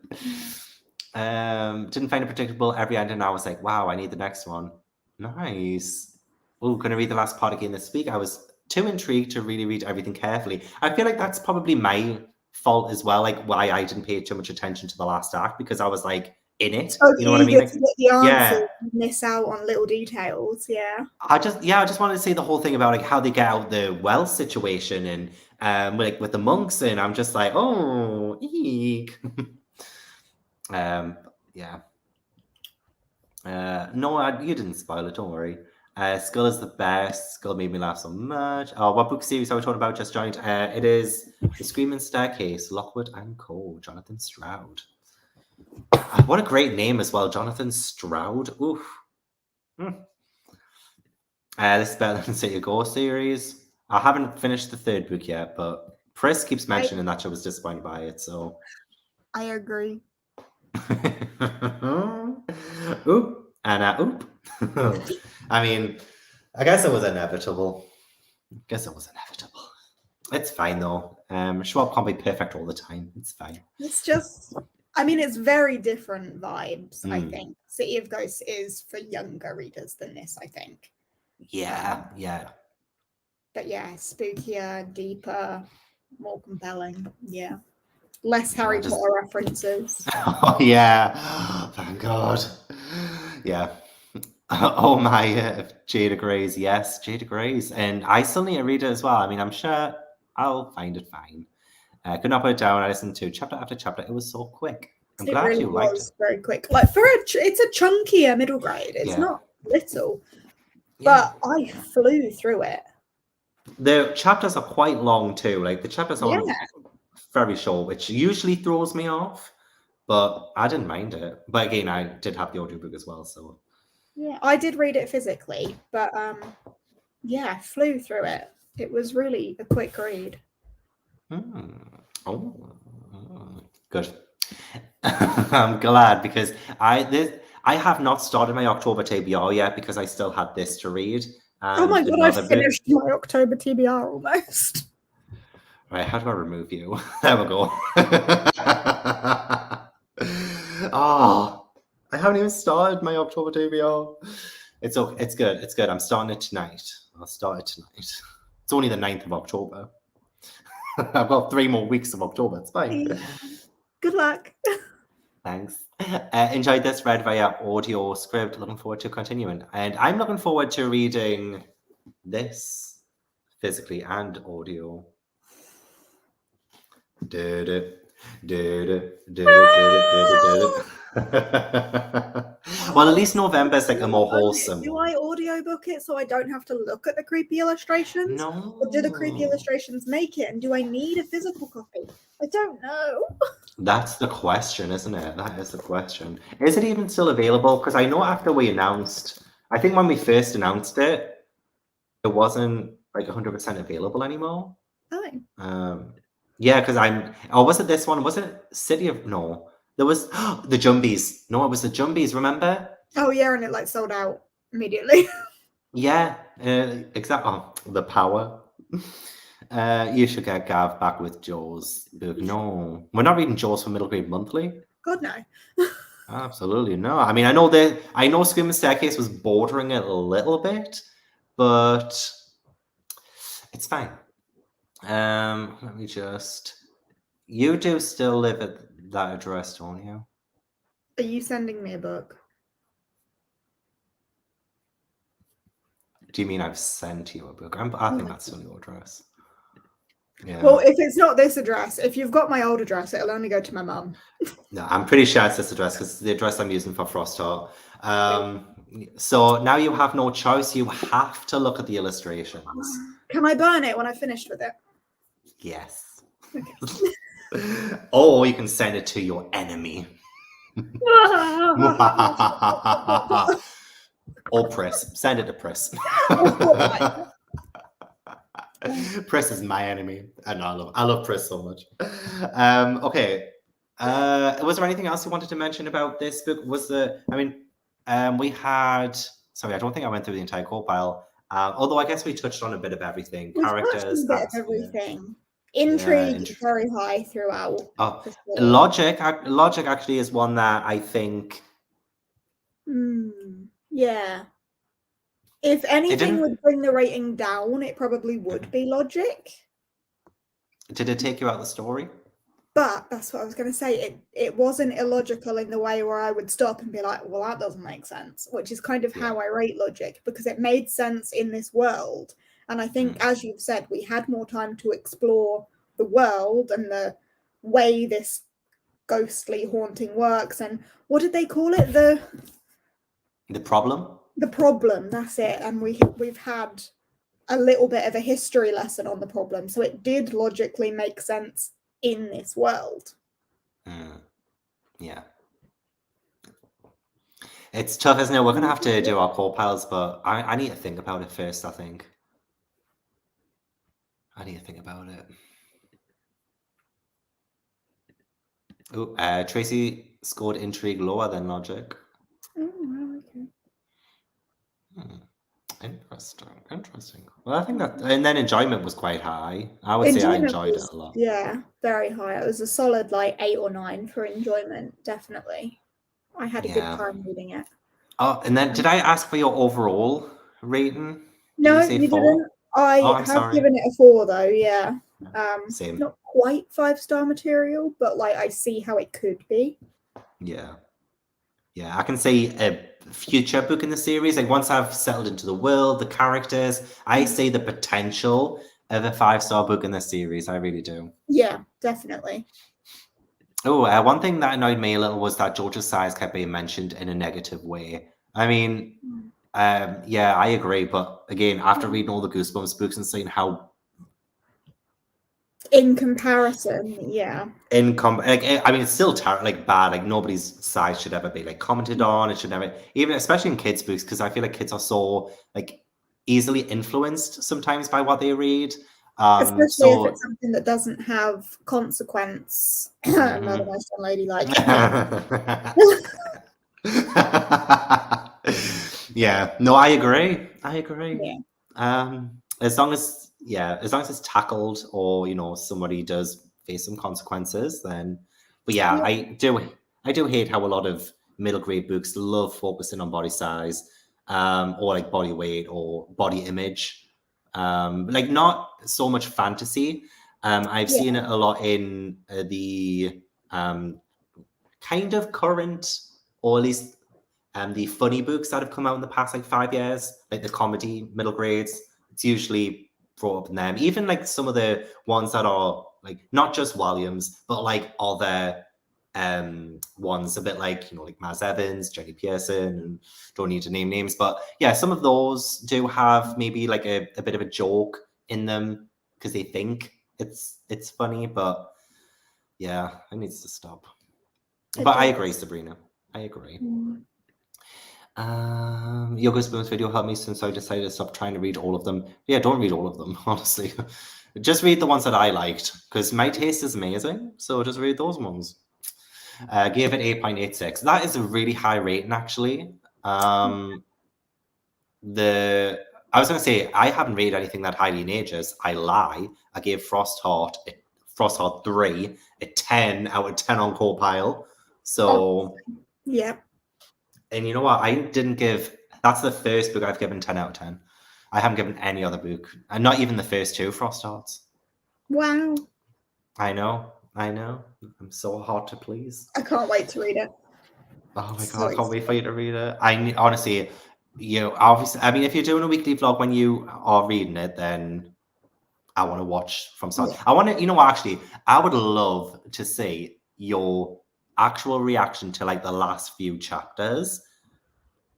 find it predictable every end, and I was like, wow, I need the next one. Nice. Oh, gonna read the last part again this week. I was too intrigued to really read everything carefully. I feel like that's probably my fault as well, like why I didn't pay too much attention to the last act, because I was like in it. You know what I mean? Like, the answer, miss out on little details. I just wanted to say the whole thing about like how they get out the well situation and like with the monks, and I'm just like, oh, eek. No, you didn't spoil it, don't worry. Skull is the best. Skull made me laugh so much. Oh, what book series are we talking about? Just joined. It is The Screaming Staircase, Lockwood and Co. Jonathan Stroud. What a great name as well, Jonathan Stroud. Oof. This is better than City of Ghost series. I haven't finished the third book yet, but Chris keeps mentioning that she was disappointed by it, so I agree. Oop and oop. I mean, I guess it was inevitable. It's fine though. Schwab can't be perfect all the time. It's fine. It's just, I mean, it's very different vibes, I think. City of Ghosts is for younger readers than this, I think. Yeah. But yeah, spookier, deeper, more compelling. Yeah. Less Harry Potter references. Oh, yeah. Thank God. Yeah. Oh my, Jada Grays. Yes, Jada Grays. And I still need to read it as well. I mean, I'm sure I'll find it fine. Could not put it down. I listened to chapter after chapter. It was so quick. I'm It glad really you liked it. was very quick. Like for it's a chunkier middle grade. It's Yeah. not little, Yeah. but I flew through it. The chapters are quite long too. Like the chapters are Yeah. very short, which usually throws me off. But I didn't mind it. But again, I did have the audiobook as well. So Yeah, I did read it physically, but yeah, I flew through it. It was really a quick read. Oh, good. I'm glad because I have not started my October TBR yet because I still had this to read. Oh my god, I finished my October TBR almost. Right, how do I remove you? There we go. Oh, I haven't even started my October TBR. It's okay. It's good. It's good. I'm starting it tonight. I'll start it tonight. It's only the 9th of October. I've got 3 more weeks of October. It's fine. Yeah. Good luck. Thanks. Enjoyed this, read via audio script. Looking forward to continuing. And I'm looking forward to reading this physically and audio. Well, at least November's like a more wholesome. Do I audiobook it so I don't have to look at the creepy illustrations? No. Or do the creepy illustrations make it? And do I need a physical copy? I don't know. That's the question, isn't it? That is the question. Is it even still available? Because I know after we announced, I think when we first announced it, it wasn't like 100% available anymore. Oh. Yeah, because was it this one? Was it City of, no, there was the Jumbies. No, it was the Jumbies, remember? Oh yeah, and it like sold out immediately. Yeah, exactly. Oh, the power. You should get Gav back with Joe's book. No, we're not reading Joe's for Middle Grade Monthly. God no. Absolutely no. I mean, I know Screaming Staircase was bordering it a little bit, but it's fine. Let me just. You do still live at that address, don't you? Are you sending me a book? Do you mean I've sent you a book? I think that's still your address. Yeah. Well, if it's not this address, if you've got my old address, it'll only go to my mum. No, I'm pretty sure it's this address because it's the address I'm using for Frostheart. So now you have no choice. You have to look at the illustrations. Can I burn it when I've finished with it? Yes. Or you can send it to your enemy. Or Pris. Send it to Pris. Pris is my enemy. And I love Pris so much. Okay. Was there anything else you wanted to mention about this book? We had, sorry, I don't think I went through the entire core file. Although I guess we touched on a bit of everything. Characters, a bit of everything. Intrigue very high throughout. Oh, logic actually is one that I think. Yeah. If anything would bring the rating down, it probably would be logic. Did it take you out of the story? But that's what I was going to say. It wasn't illogical in the way where I would stop and be like, well, that doesn't make sense, which is kind of how I rate logic, because it made sense in this world. And I think, as you've said, we had more time to explore the world and the way this ghostly haunting works. And what did they call it? The problem? The problem, that's it. And we've had a little bit of a history lesson on the problem. So it did logically make sense in this world. Yeah. It's tough, isn't it? We're going to have to do our core piles, but I need to think about it first, I think. I need to think about it. Oh, Tracy scored intrigue lower than logic. Oh, okay. Interesting. Well, I think that, and then enjoyment was quite high. I would say I enjoyed it a lot. Yeah, very high. It was a solid 8 or 9 for enjoyment, definitely. I had a good time reading it. Oh, and then did I ask for your overall rating? No, you didn't. I have given it a 4 though, yeah. Same. Not quite 5-star material, but I see how it could be. Yeah. Yeah, I can see a future book in the series. Like once I've settled into the world, the characters, I see the potential of a 5-star book in the series. I really do. Yeah, definitely. Oh, one thing that annoyed me a little was that George's size kept being mentioned in a negative way. I mean, yeah, I agree. But again, after reading all the Goosebumps books and seeing how in comparison, yeah. I mean, it's still like bad. Like nobody's size should ever be like commented on. It should never, even especially in kids' books, because I feel like kids are so like easily influenced sometimes by what they read. Especially if it's something that doesn't have consequence. Another nice young lady like. Yeah, no, I agree. Yeah. As long as it's tackled, or somebody does face some consequences, then. But yeah, I do hate how a lot of middle grade books love focusing on body size, or like body weight or body image, like not so much fantasy. I've seen it a lot in the kind of current, or at least the funny books that have come out in the past like 5 years, like the comedy middle grades. It's usually brought up in them. Even like some of the ones that are like not just volumes, but like other ones, a bit like like Maz Evans, Jenny Pearson, and don't need to name names, but yeah, some of those do have maybe like a bit of a joke in them because they think it's funny, but yeah, it needs to stop. But I agree, Sabrina. I agree. Your Goosebumps video helped me since I decided to stop trying to read all of them. Yeah, don't read all of them, honestly. Just read the ones that I liked, because my taste is amazing, so just read those ones. Gave it 8.86. That is a really high rating, actually. I was going to say, I haven't read anything that highly in ages. I lie. I gave Frostheart 3 a 10 out of 10 on Copile. So, yeah. And you know what? That's the first book I've given 10 out of 10. I haven't given any other book, and not even the first 2 Frosthearts. Wow. I know. I'm so hard to please. I can't wait to read it. Oh my God, I can't wait for you to read it. Honestly, obviously, I mean, if you're doing a weekly vlog when you are reading it, then I want to watch from start. Yeah. I want to, actually, I would love to see your actual reaction to like the last few chapters.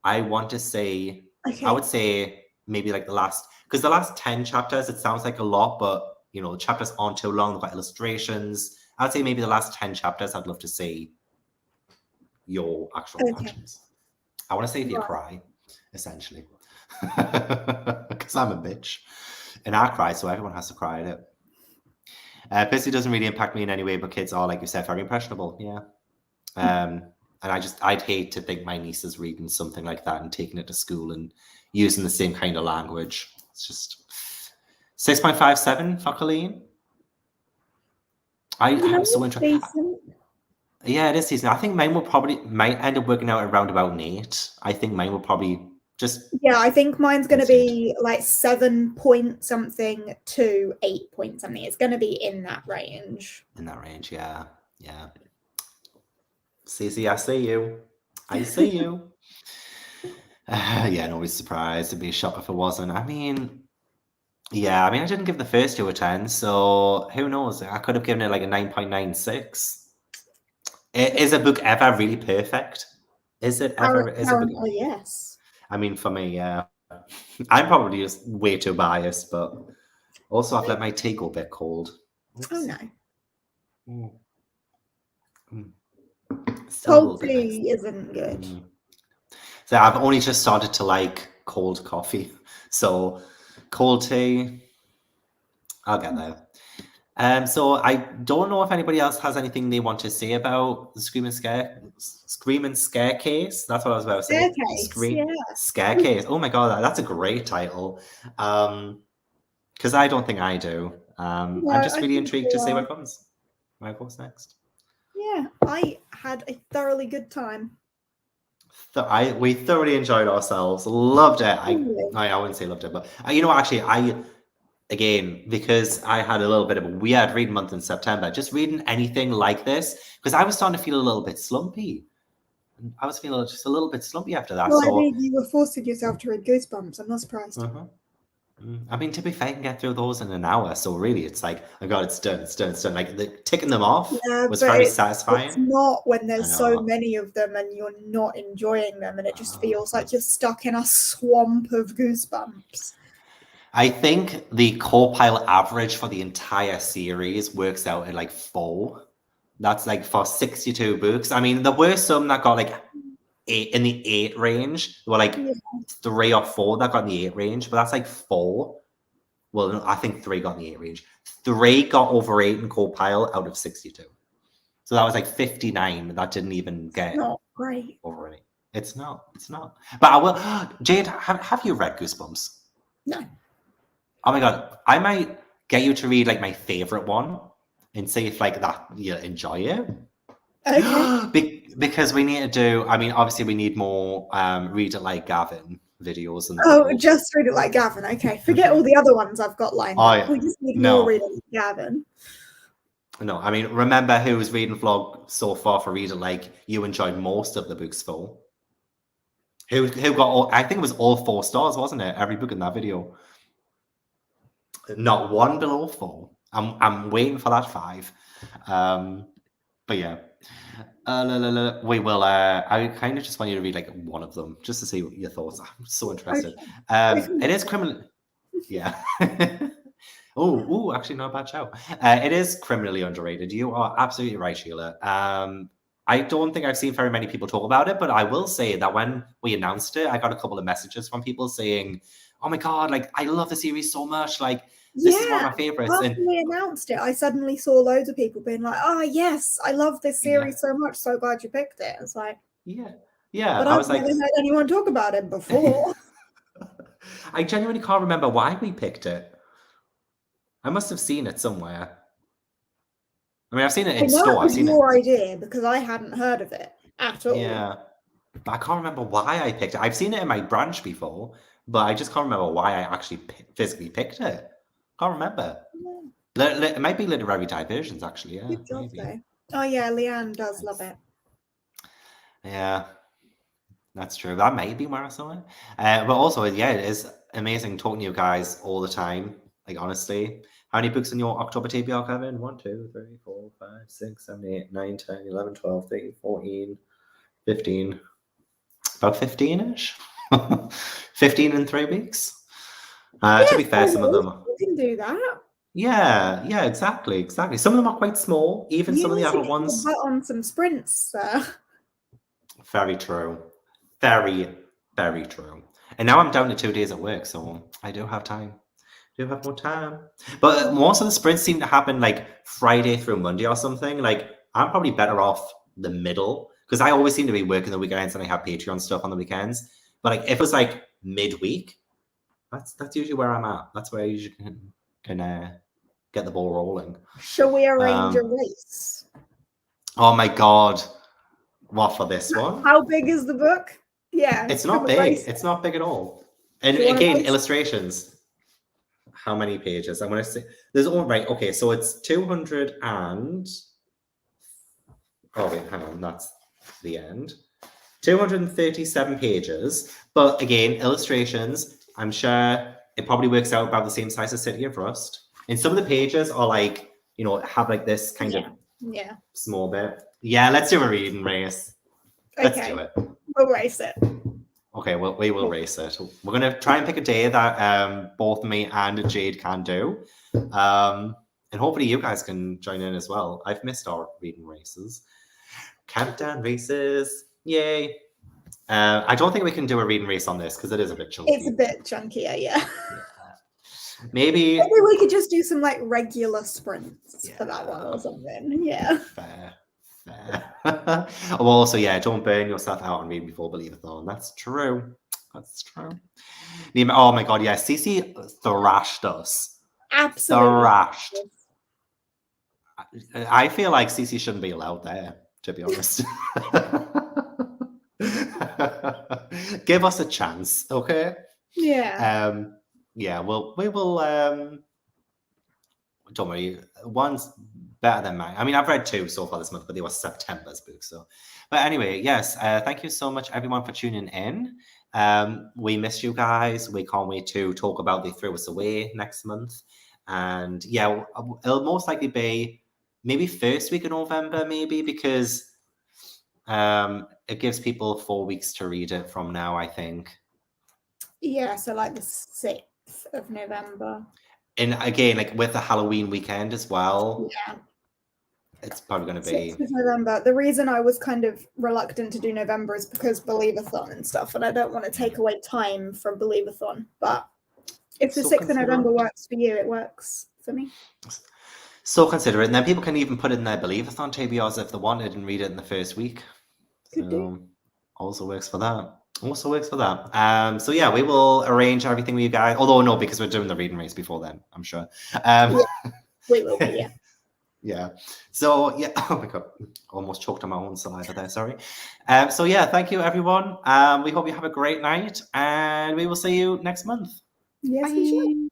I want to say, I would say maybe like because the last 10 chapters, it sounds like a lot, but the chapters aren't too long. They've got illustrations. I would say maybe the last 10 chapters, I'd love to see your actual reactions. I want to see if you cry, essentially. Because I'm a bitch. And I cry, so everyone has to cry at it. Pissy doesn't really impact me in any way, but kids are, like you said, very impressionable. Yeah. And I'd hate to think my niece is reading something like that and taking it to school and using the same kind of language. It's just 6.57 for Colleen. I'm so interested. Yeah, it is decent. I think mine might end up working out around about an 8. I think mine will probably just... Yeah, I think mine's going to be like 7 point something to 8 point something. It's going to be in that range. Yeah. Yeah. Cece, I see you. I see you. Yeah, nobody's surprised. It'd be a shock if it wasn't. I mean, I didn't give the first 2 a 10, so who knows? I could have given it like a 9.96. Is a book ever really perfect? Is it ever? Yes. I mean, for me, yeah. I'm probably just way too biased, but also I've let my tea go a bit cold. Oops. Oh no. Cold tea isn't good. So I've only just started to like cold coffee. So cold tea, I'll get there. So I don't know if anybody else has anything they want to say about the Scream and Scare Case. That's what I was about to say. Scare Case. Oh my God, that's a great title. Because I don't think I do. I'm just really intrigued to see what comes. My course next. Yeah, I had a thoroughly good time. We thoroughly enjoyed ourselves. Loved it. I wouldn't say loved it, but actually, again, because I had a little bit of a weird reading month in September, just reading anything like this, because I was starting to feel a little bit slumpy. I was feeling just a little bit slumpy after that. Well, So I mean, you were forcing yourself to read Goosebumps. I'm not surprised. I mean, to be fair, I can get through those in an hour. So really, it's like, oh God, it's done, it's done, it's done. Like ticking them off Yeah, was but very it's satisfying. not when I there's so know. many of them and you're not enjoying them, and it just Oh, feels like you're stuck in a swamp of Goosebumps. I think the co-pilot average for the entire series works out at like 4. That's like for 62 books. I mean, there were some that got like 8 in the 8 range. There were like 3 or 4 that got in the 8 range, but that's like 4. Well, no, I think 3 got in the 8 range. 3 got over 8 in co-pilot out of 62. So that was like 59 that didn't even get Not great. over 8. It's not. But I will. Jade, have you read Goosebumps? No. Oh my God. I might get you to read like my favorite one and see if like that you enjoy it. Okay. Because we need to do, I mean, obviously we need more Read It Like Gavin videos in the Oh, world. just Read It Like Gavin. Okay. Forget all the other ones I've got lined up. Yeah. We just need No. more Read It Like Gavin. No, I mean, remember whose reading vlog so far for Read It Like you enjoyed most of the books for? Who got all, I think it was all 4 stars, wasn't it? Every book in that video. Not one below 4. I'm waiting for that 5. But yeah. We will. I kind of just want you to read like one of them just to see what your thoughts are. I'm so interested. It is criminal. Yeah. Actually, not a bad show. It is criminally underrated. You are absolutely right, Sheila. I don't think I've seen very many people talk about it, but I will say that when we announced it, I got a couple of messages from people saying, "Oh my God, like I love the series so much. Like this is one of my favorites." After we announced it, I suddenly saw loads of people being like, "Oh yes, I love this series so much. So glad you picked it." It's like, yeah. But I've never heard anyone talk about it before. I genuinely can't remember why we picked it. I must have seen it somewhere. I mean, I've seen it in store. It was your idea because I hadn't heard of it at all. Yeah, but I can't remember why I picked it. I've seen it in my branch before, but I just can't remember why I actually physically picked it. Can't remember. Yeah. It might be literary diversions, actually. Yeah. Good job, though. Oh yeah, Leanne does love it. Yeah, that's true. That might be where I saw it. But also, yeah, it is amazing talking to you guys all the time. Like honestly. How many books in your October TBR, Gavin? 1, 2, 3, 4, 5, 6, 7, 8, 9, 10, 11, 12, 13, 14, 15. About 15-ish? 15 in 3 weeks? To be fair, some of them... You can do that. Yeah, exactly. Some of them are quite small, even some of the adult ones. Put on some sprints. Very true. Very, very true. And now I'm down to 2 days at work, so I do have time. Do have more time. But most of the sprints seem to happen like Friday through Monday or something. Like I'm probably better off the middle because I always seem to be working the weekends and I have Patreon stuff on the weekends. But like if it was like midweek, that's usually where I'm at. That's where I usually can get the ball rolling. Shall we arrange a race? Oh my God. What for this one? How big is the book? Yeah. It's not big. It's not big at all. And again, illustrations. How many pages? I'm going to say there's all right. Okay, so it's 200 and wait, hang on, that's the end. 237 pages, but again, illustrations. I'm sure it probably works out about the same size as City of Rust. And some of the pages are like, have like this kind of small bit. Yeah, let's do a reading race. Let's do it. We'll race it. Okay, well, we will race it. We're going to try and pick a day that both me and Jade can do. And hopefully you guys can join in as well. I've missed our reading races. Countdown races. Yay. I don't think we can do a reading race on this because it is a bit chunky. It's a bit chunkier, yeah. Maybe we could just do some like regular sprints for that one or something. Yeah. Fair. Well, also, don't burn yourself out on reading before Believe-a-thon. That's true. Oh my God, yeah. Cece thrashed us. Absolutely. Thrashed. I feel like Cece shouldn't be allowed there, to be honest. Give us a chance, okay? Yeah. Well, we will. Don't worry. Once better than mine. I mean, I've read 2 so far this month, but they were September's books. So, but anyway, yes, thank you so much, everyone, for tuning in. We miss you guys. We can't wait to talk about They Threw Us Away next month. And yeah, it'll most likely be maybe first week of November, maybe, because it gives people 4 weeks to read it from now, I think. Yeah, so like the 6th of November. And again, like with the Halloween weekend as well. Yeah. It's probably going to be 6th of November. The reason I was kind of reluctant to do November is because Believathon and stuff, and I don't want to take away time from Believathon. But if the 6th of November works for you, it works for me. So consider it. And then people can even put it in their Believathon TBRs if they wanted and read it in the first week. Could do. Also works for that. So yeah, we will arrange everything with you guys. Although no, because we're doing the reading race before then, I'm sure. Yeah, we will be, yeah. Yeah. So yeah, oh my god, almost choked on my own saliva there, sorry. So yeah, thank you everyone. We hope you have a great night and we will see you next month. Yes, we shall.